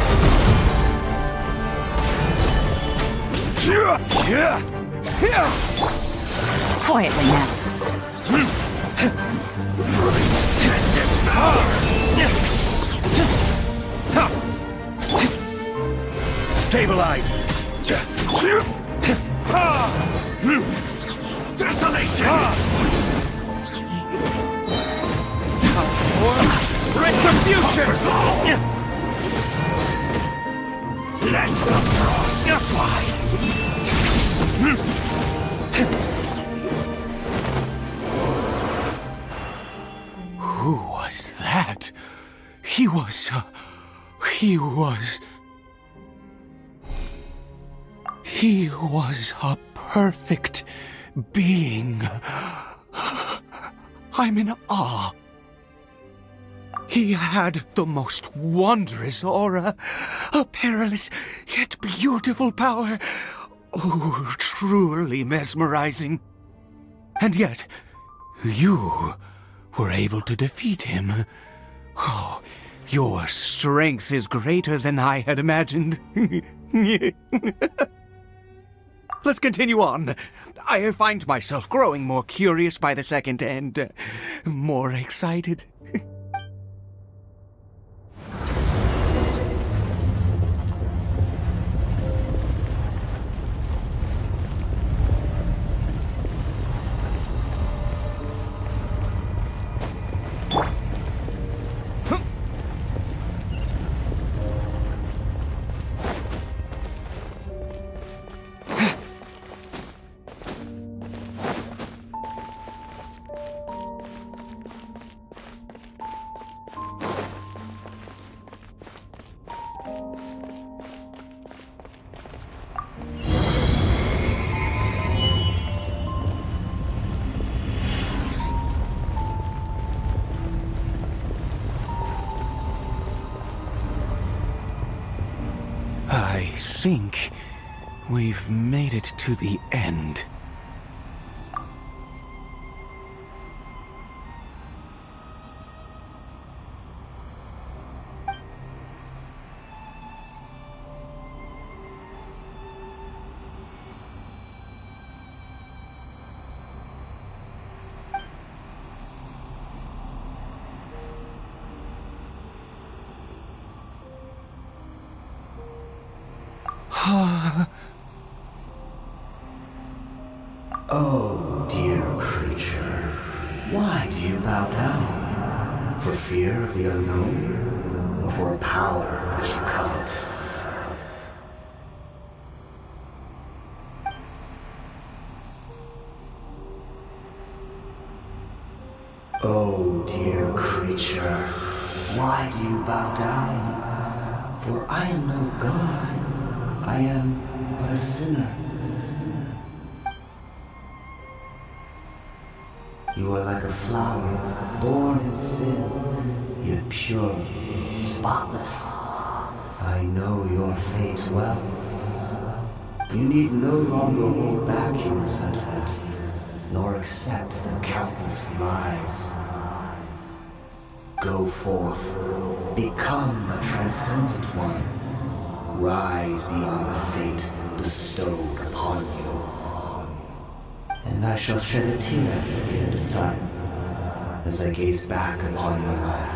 Quietly now. Stabilize! Desolation! Retribution! Let the frost fight! Who was that? He was a perfect being. I'm in awe. He had the most wondrous aura, a perilous yet beautiful power. Oh, truly mesmerizing. And yet, you were able to defeat him. Oh, your strength is greater than I had imagined. Let's continue on. I find myself growing more curious by the second and more excited. I think we've made it to the end. Oh, dear creature, why do you bow down? For fear of the unknown? Or for a power that you covet? Oh, dear creature, why do you bow down? For I am no god, I am but a sinner. You are like a flower, born in sin, yet pure, spotless. I know your fate well. You need no longer hold back your resentment, nor accept the countless lies. Go forth, become a transcendent one. Rise beyond the fate bestowed upon you. And I shall shed a tear at the end of time, as I gaze back upon your life.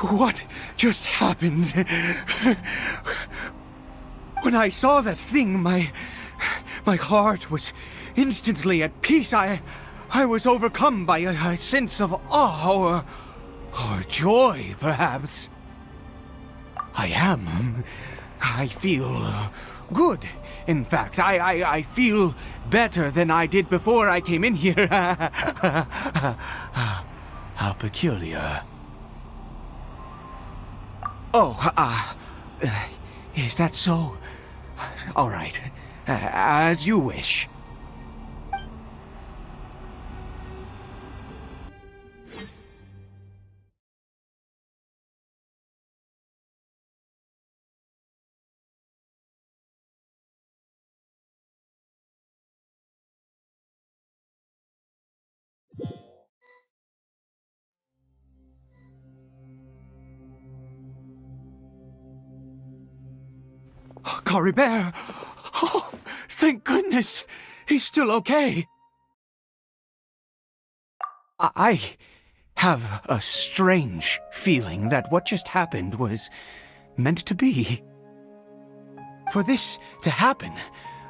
What just happened? When I saw that thing, my heart was instantly at peace. I was overcome by a sense of awe or joy, perhaps. I feel good. In fact, I feel better than I did before I came in here. How peculiar. Oh, is that so? All right, as you wish. Caribert! Oh, thank goodness! He's still okay! I have a strange feeling that what just happened was meant to be. For this to happen,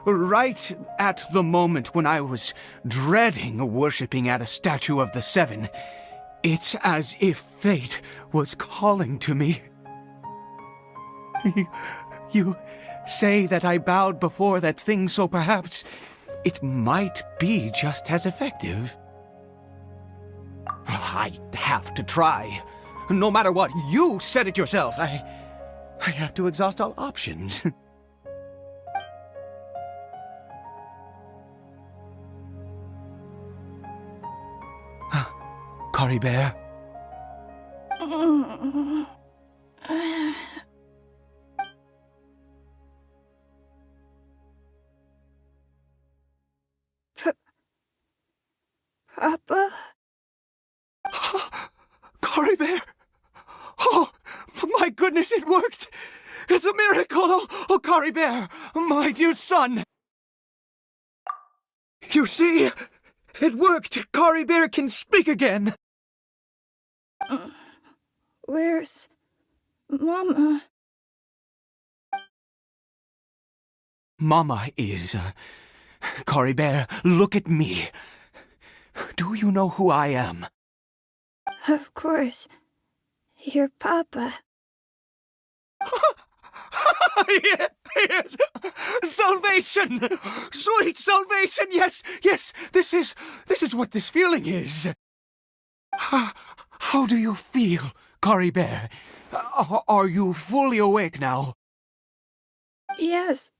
right at the moment when I was dreading worshipping at a statue of the Seven, it's as if fate was calling to me. You say that I bowed before that thing, so perhaps it might be just as effective. I have to try. No matter what, you said it yourself. I have to exhaust all options. Caribert? Papa? Caribert! Oh, my goodness, it worked! It's a miracle! Oh, Caribert, my dear son! You see? It worked! Caribert can speak again! Where's Mama? Mama is... Caribert, look at me. Do you know who I am? Of course. Your Papa. Yes! Salvation! Sweet salvation! Yes! This is what this feeling is. How do you feel, Caribert? Are you fully awake now? Yes.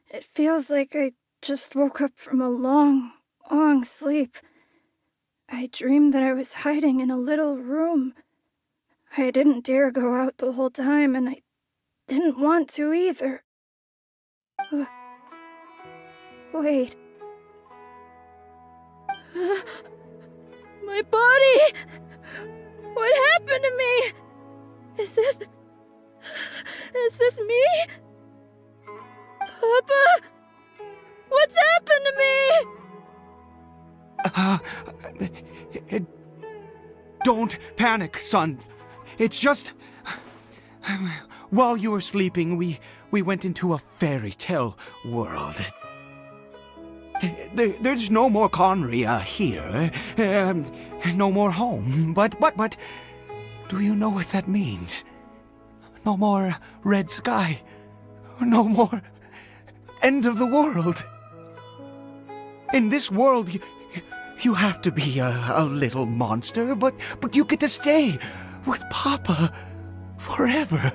It feels like I just woke up from a long sleep. I dreamed that I was hiding in a little room. I didn't dare go out the whole time, and I didn't want to either. Wait. My body! What happened to me? Is this me? Papa? What's happened to me? Don't panic, son. It's just... While you were sleeping, we went into a fairy tale world. There's no more Conria here. No more home. But... Do you know what that means? No more red sky. No more... end of the world. In this world, you have to be a little monster, but you get to stay with Papa forever.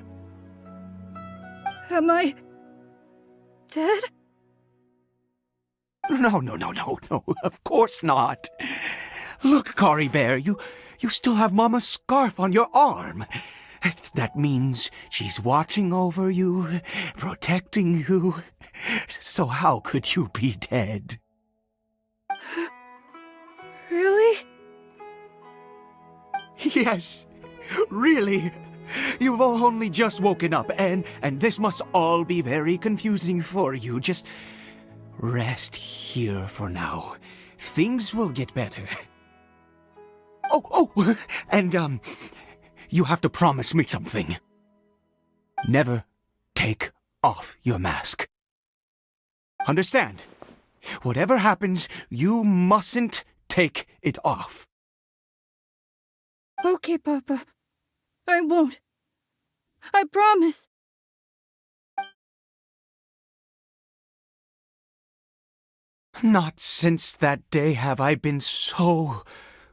Am I dead? No, of course not. Look, Caribert, you still have Mama's scarf on your arm. That means she's watching over you, protecting you. So how could you be dead? Really? Yes, really. You've only just woken up, and this must all be very confusing for you. Just rest here for now. Things will get better. And you have to promise me something. Never take off your mask. Understand? Whatever happens, you mustn't take it off. Okay, Papa. I won't. I promise. Not since that day have I been so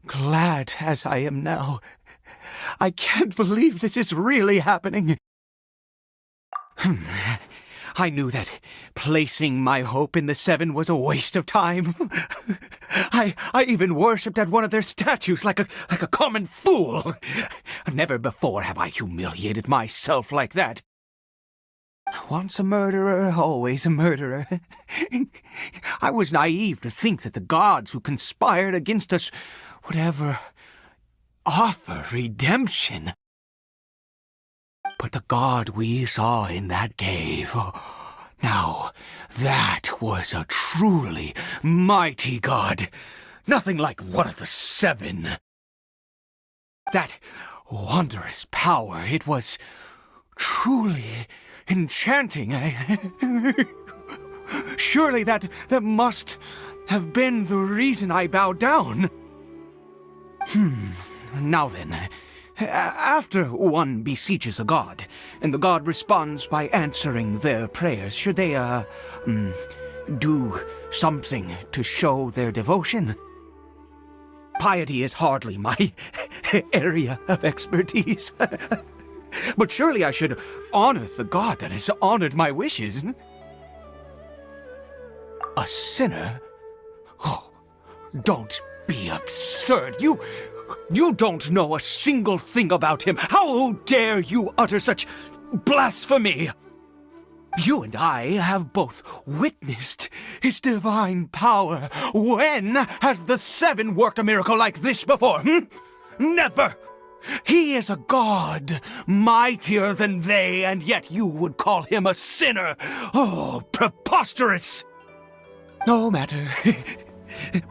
glad as I am now. I can't believe this is really happening. I knew that placing my hope in the Seven was a waste of time. I even worshipped at one of their statues like a common fool. Never before have I humiliated myself like that. Once a murderer, always a murderer. I was naive to think that the gods who conspired against us would ever offer redemption. But the god we saw in that cave, now that was a truly mighty god. Nothing like one of the Seven. That wondrous power, it was truly enchanting. Surely that must have been the reason I bowed down. Now then, after one beseeches a god, and the god responds by answering their prayers, should they, do something to show their devotion? Piety is hardly my area of expertise. But surely I should honor the god that has honored my wishes. A sinner? Oh, don't be absurd. You don't know a single thing about him. How dare you utter such blasphemy? You and I have both witnessed his divine power. When has the Seven worked a miracle like this before? Never! He is a god, mightier than they, and yet you would call him a sinner. Oh, preposterous! No matter.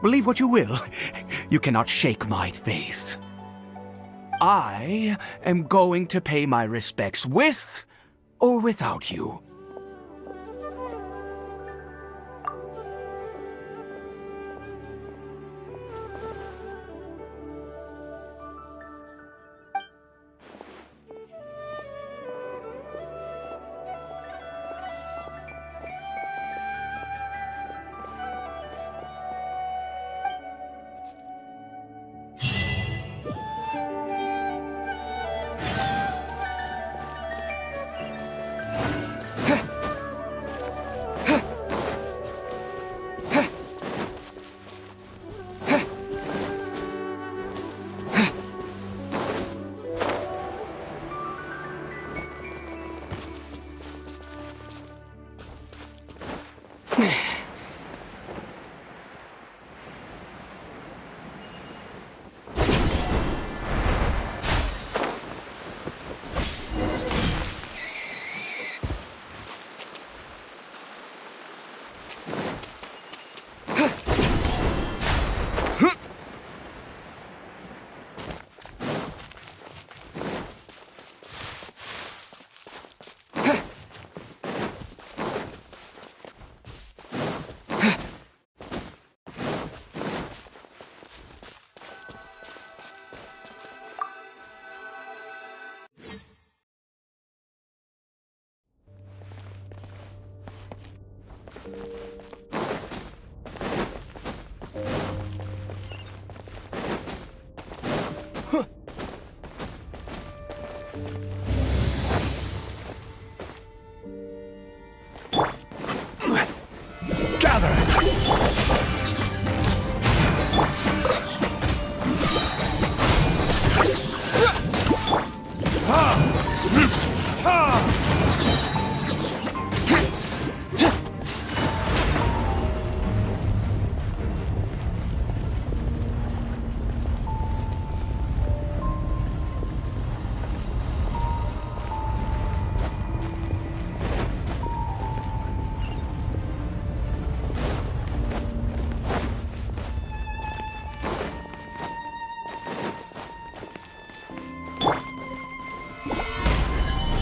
Believe what you will. You cannot shake my faith. I am going to pay my respects with or without you.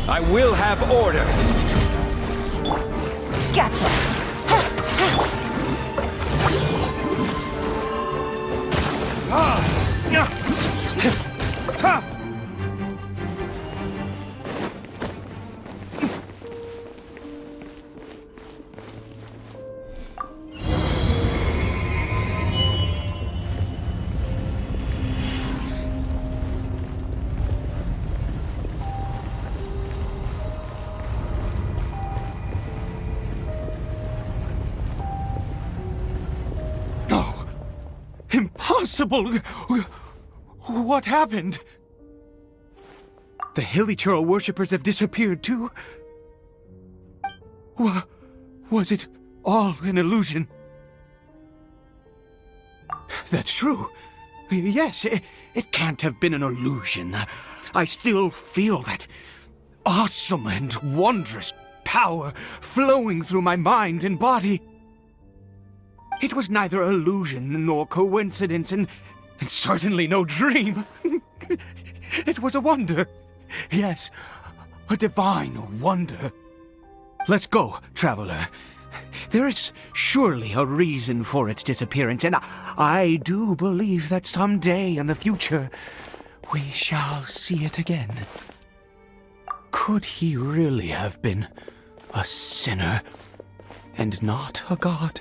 I will have order. Gotcha. Impossible! What happened? The Hilichurl worshippers have disappeared too? Was it all an illusion? That's true. Yes, it can't have been an illusion. I still feel that awesome and wondrous power flowing through my mind and body. It was neither illusion nor coincidence, and certainly no dream. It was a wonder. Yes, a divine wonder. Let's go, traveler. There is surely a reason for its disappearance, and I do believe that someday in the future we shall see it again. Could he really have been a sinner and not a god?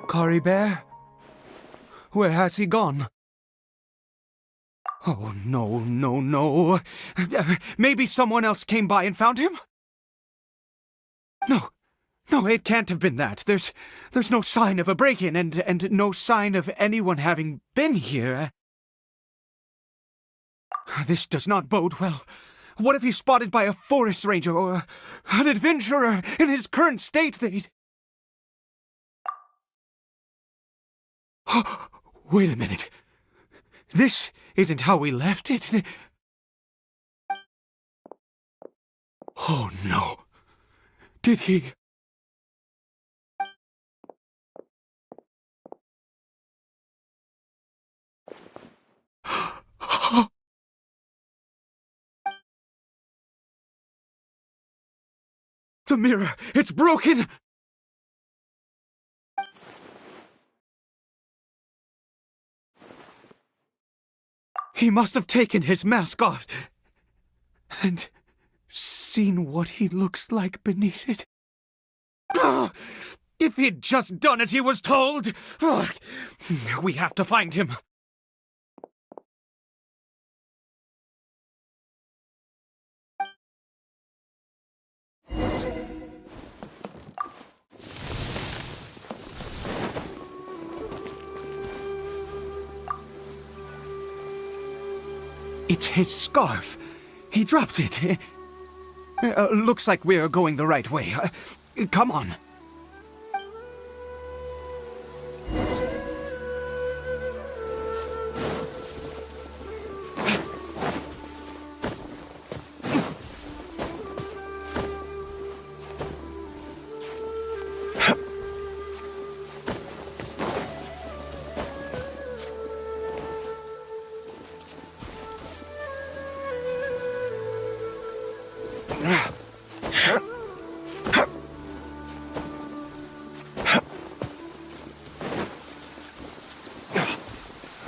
Caribert? Where has he gone? Oh, no. Maybe someone else came by and found him? No, it can't have been that. There's no sign of a break-in and no sign of anyone having been here. This does not bode well. What if he's spotted by a forest ranger or an adventurer in his current state? Wait a minute. This isn't how we left it. Oh no. Did he... The mirror! It's broken! He must have taken his mask off and seen what he looks like beneath it. If he'd just done as he was told! We have to find him. It's his scarf. He dropped it. Looks like we're going the right way. Come on.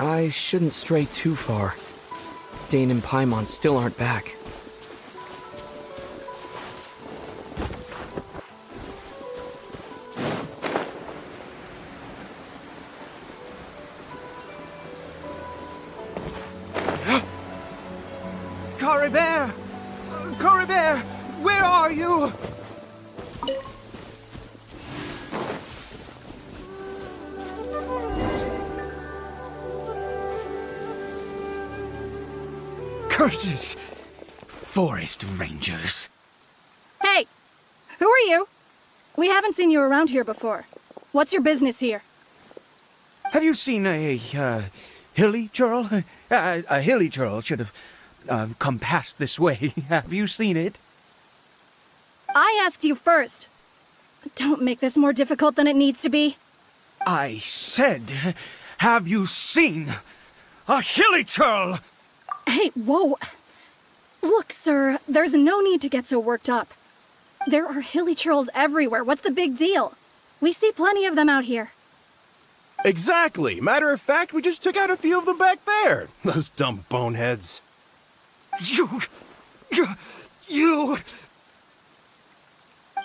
I shouldn't stray too far. Dane and Paimon still aren't back. Caribert! Caribert! Where are you? Curses! Forest rangers. Hey! Who are you? We haven't seen you around here before. What's your business here? Have you seen a hilly churl? A hilly churl should have come past this way. Have you seen it? I asked you first. Don't make this more difficult than it needs to be. I said, have you seen a hilly churl? Hey, whoa. Look, sir, there's no need to get so worked up. There are hilly churls everywhere. What's the big deal? We see plenty of them out here. Exactly. Matter of fact, we just took out a few of them back there. Those dumb boneheads. You...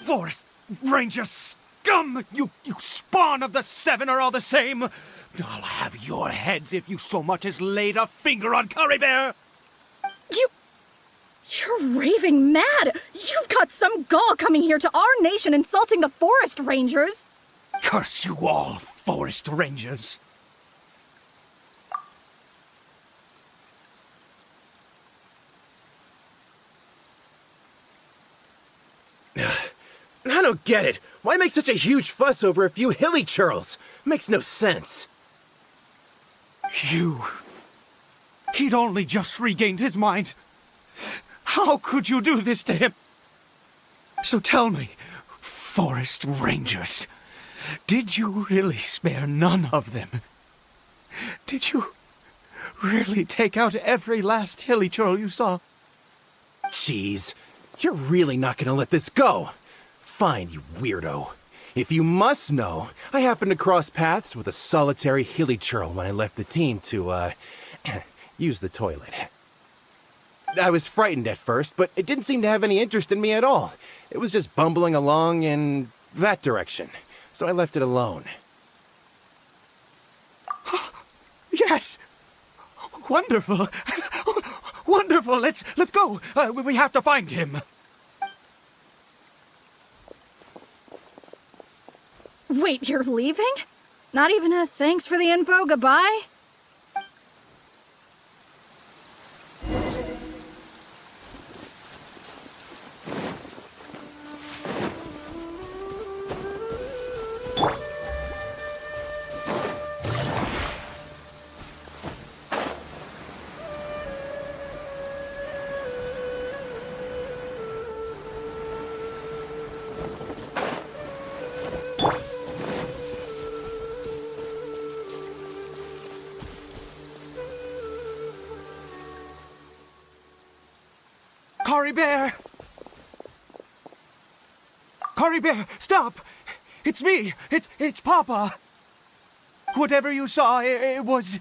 Forest Ranger scum! You spawn of the Seven are all the same! I'll have your heads if you so much as laid a finger on Caribert! You're raving mad! You've got some gall coming here to our nation insulting the Forest Rangers! Curse you all, Forest Rangers! I don't get it. Why make such a huge fuss over a few hilly churls? Makes no sense. He'd only just regained his mind. How could you do this to him? So tell me, Forest Rangers, did you really spare none of them? Did you really take out every last hilly churl you saw? Jeez, you're really not gonna let this go. Fine, you weirdo. If you must know, I happened to cross paths with a solitary hilly churl when I left the team to, use the toilet. I was frightened at first, but it didn't seem to have any interest in me at all. It was just bumbling along in that direction, so I left it alone. Yes! Wonderful! Wonderful! Let's go! We have to find him! Wait, you're leaving? Not even a thanks for the info, goodbye? Caribert! Caribert, stop! It's me! It's Papa! Whatever you saw, it was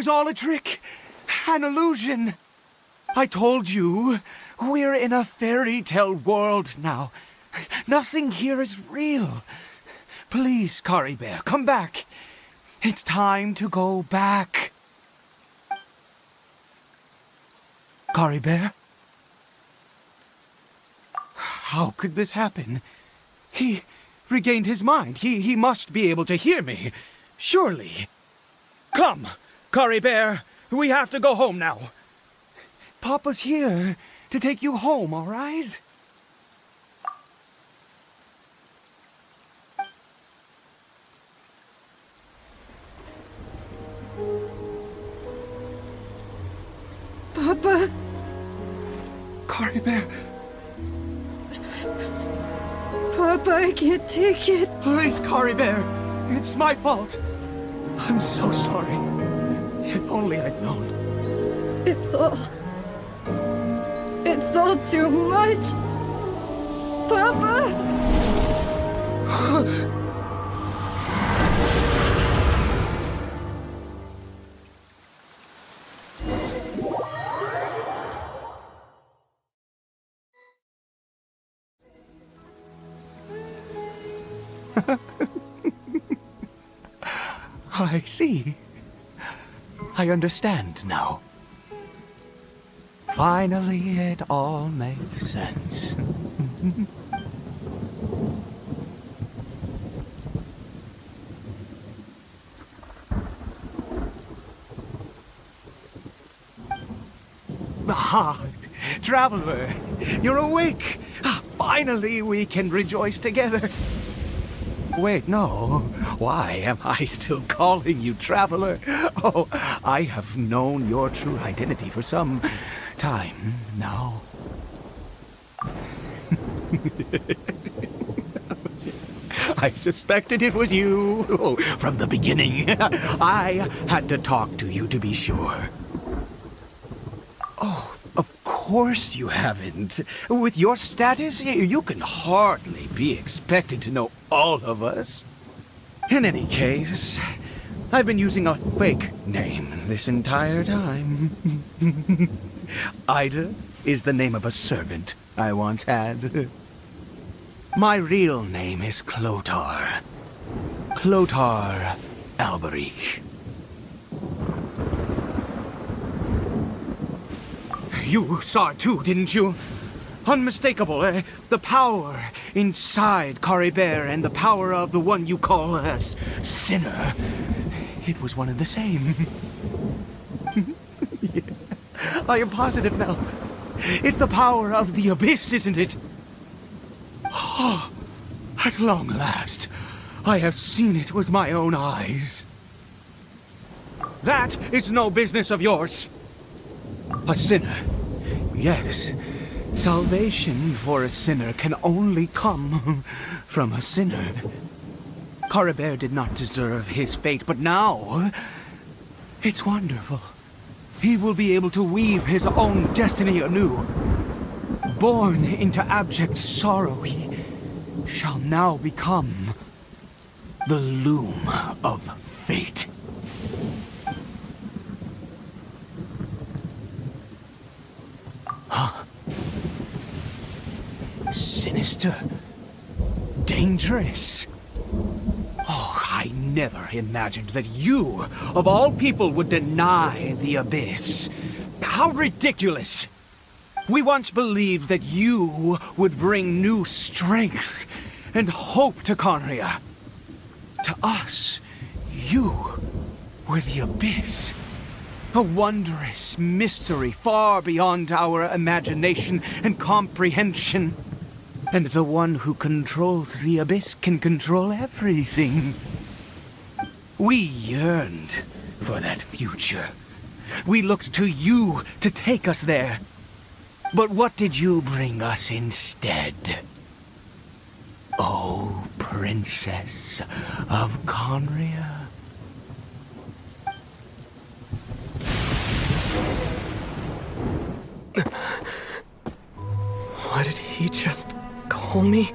all a trick. An illusion. I told you, we're in a fairy tale world now. Nothing here is real. Please, Caribert, come back. It's time to go back. Caribert? How could this happen? He regained his mind. He must be able to hear me. Surely. Come, Caribert. We have to go home now. Papa's here to take you home, all right? Papa? Caribert. Papa, I can't take it. Please, Caribert. It's my fault. I'm so sorry. If only I'd known. It's all too much. Papa! I see. I understand now. Finally, it all makes sense. Ah, Traveler, you're awake. finally we can rejoice together. Wait, no. Why am I still calling you Traveler? Oh, I have known your true identity for some time now. I suspected it was you from the beginning. I had to talk to you to be sure. Oh, of course you haven't. With your status, you can hardly be expected to know all of us. In any case, I've been using a fake name this entire time. Ida is the name of a servant I once had. My real name is Clotar. Clotar Alberich. You saw it too, didn't you? Unmistakable, the power inside Caribert and the power of the one you call a sinner. It was one and the same. Yeah. I am positive now. It's the power of the abyss, isn't it? Oh, at long last, I have seen it with my own eyes. That is no business of yours. A sinner. Yes, salvation for a sinner can only come from a sinner. Caribert did not deserve his fate, but now, it's wonderful. He will be able to weave his own destiny anew. Born into abject sorrow, he shall now become the loom of fate. Huh? Sinister. Dangerous. Oh, I never imagined that you, of all people, would deny the abyss. How ridiculous! We once believed that you would bring new strength and hope to Conria. To us, you were the abyss. A wondrous mystery far beyond our imagination and comprehension. And the one who controls the abyss can control everything. We yearned for that future. We looked to you to take us there. But what did you bring us instead? Oh, Princess of Conria. Why did he just call me?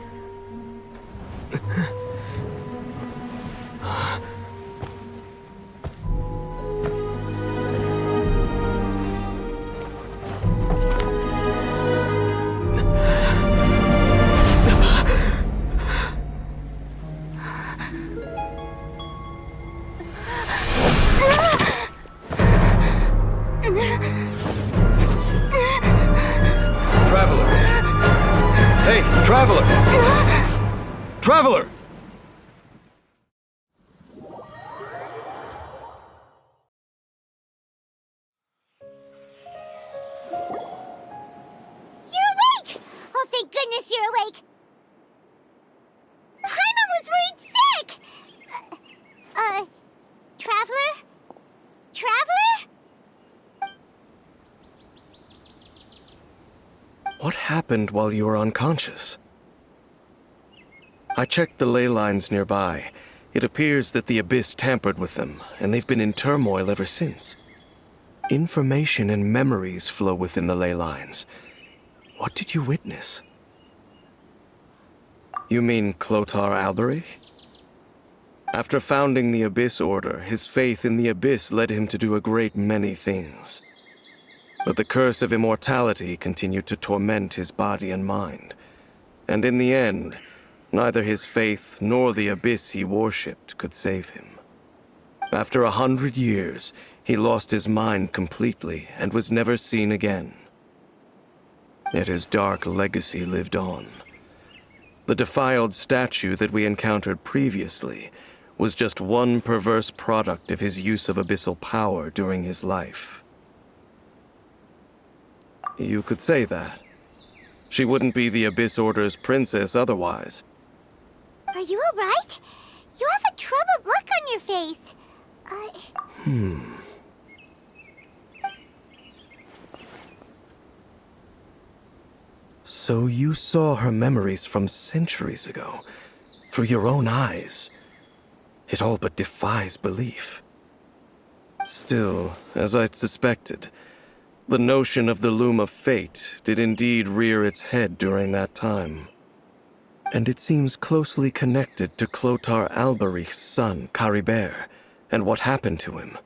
Traveler! You're awake! Oh, thank goodness you're awake! Paimon was worried sick! Traveler? Traveler? What happened while you were unconscious? I checked the ley lines nearby. It appears that the Abyss tampered with them, and they've been in turmoil ever since. Information and memories flow within the ley lines. What did you witness? You mean Clotar Alberich? After founding the Abyss Order, his faith in the Abyss led him to do a great many things. But the curse of immortality continued to torment his body and mind. And in the end, neither his faith nor the abyss he worshipped could save him. After 100 years, he lost his mind completely and was never seen again. Yet his dark legacy lived on. The defiled statue that we encountered previously was just one perverse product of his use of abyssal power during his life. You could say that. She wouldn't be the Abyss Order's princess otherwise. Are you alright? You have a troubled look on your face. So you saw her memories from centuries ago, through your own eyes. It all but defies belief. Still, as I'd suspected, the notion of the Loom of Fate did indeed rear its head during that time. And it seems closely connected to Clothar Alberich's son, Caribert, and what happened to him.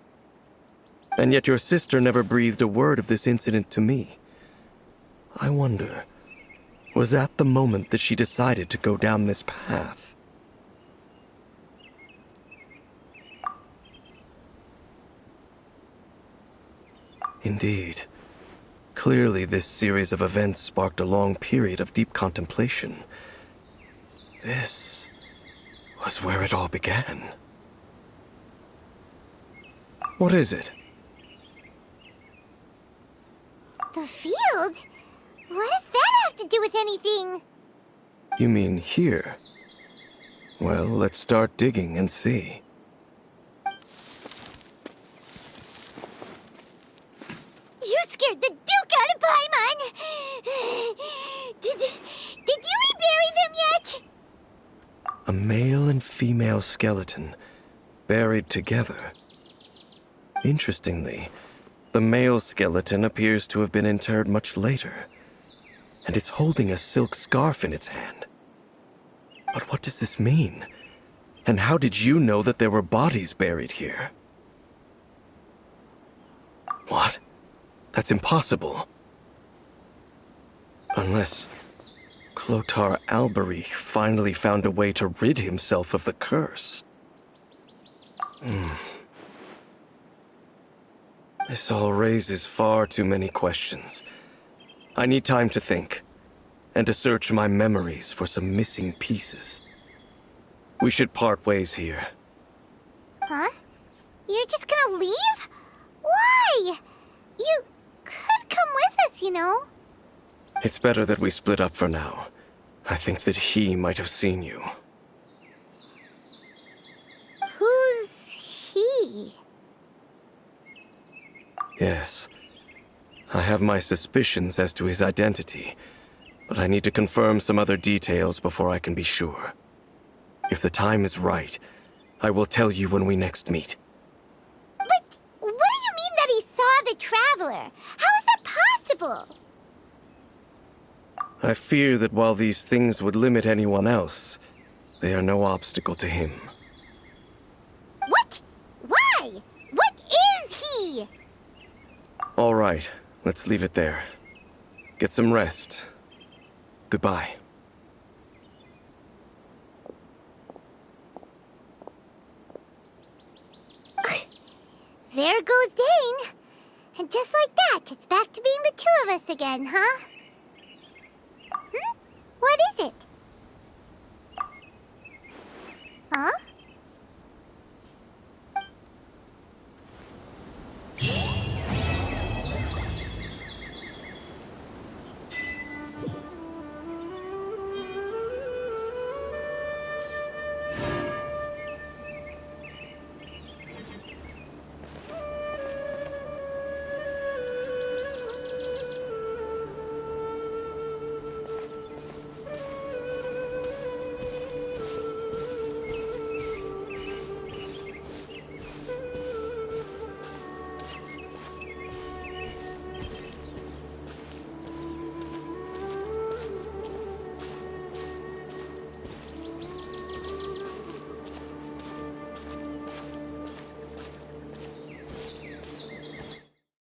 And yet your sister never breathed a word of this incident to me. I wonder, was that the moment that she decided to go down this path? Indeed. Clearly, this series of events sparked a long period of deep contemplation. This was where it all began. What is it? The field? What does that have to do with anything? You mean here? Well, let's start digging and see. You scared the Duke out of Paimon! Did you rebury them yet? A male and female skeleton, buried together. Interestingly, the male skeleton appears to have been interred much later, and it's holding a silk scarf in its hand. But what does this mean? And how did you know that there were bodies buried here? What? That's impossible. Unless Clothar Alberich finally found a way to rid himself of the curse. This all raises far too many questions. I need time to think, and to search my memories for some missing pieces. We should part ways here. Huh? You're just gonna leave? Why? You could come with us, you know. It's better that we split up for now. I think that he might have seen you. Who's he? Yes. I have my suspicions as to his identity, but I need to confirm some other details before I can be sure. If the time is right, I will tell you when we next meet. But what do you mean that he saw the Traveler? How is that possible? I fear that while these things would limit anyone else, they are no obstacle to him. What? Why? What is he? All right, let's leave it there. Get some rest. Goodbye. There goes Dane. And just like that, it's back to being the two of us again, huh? What is it? Huh?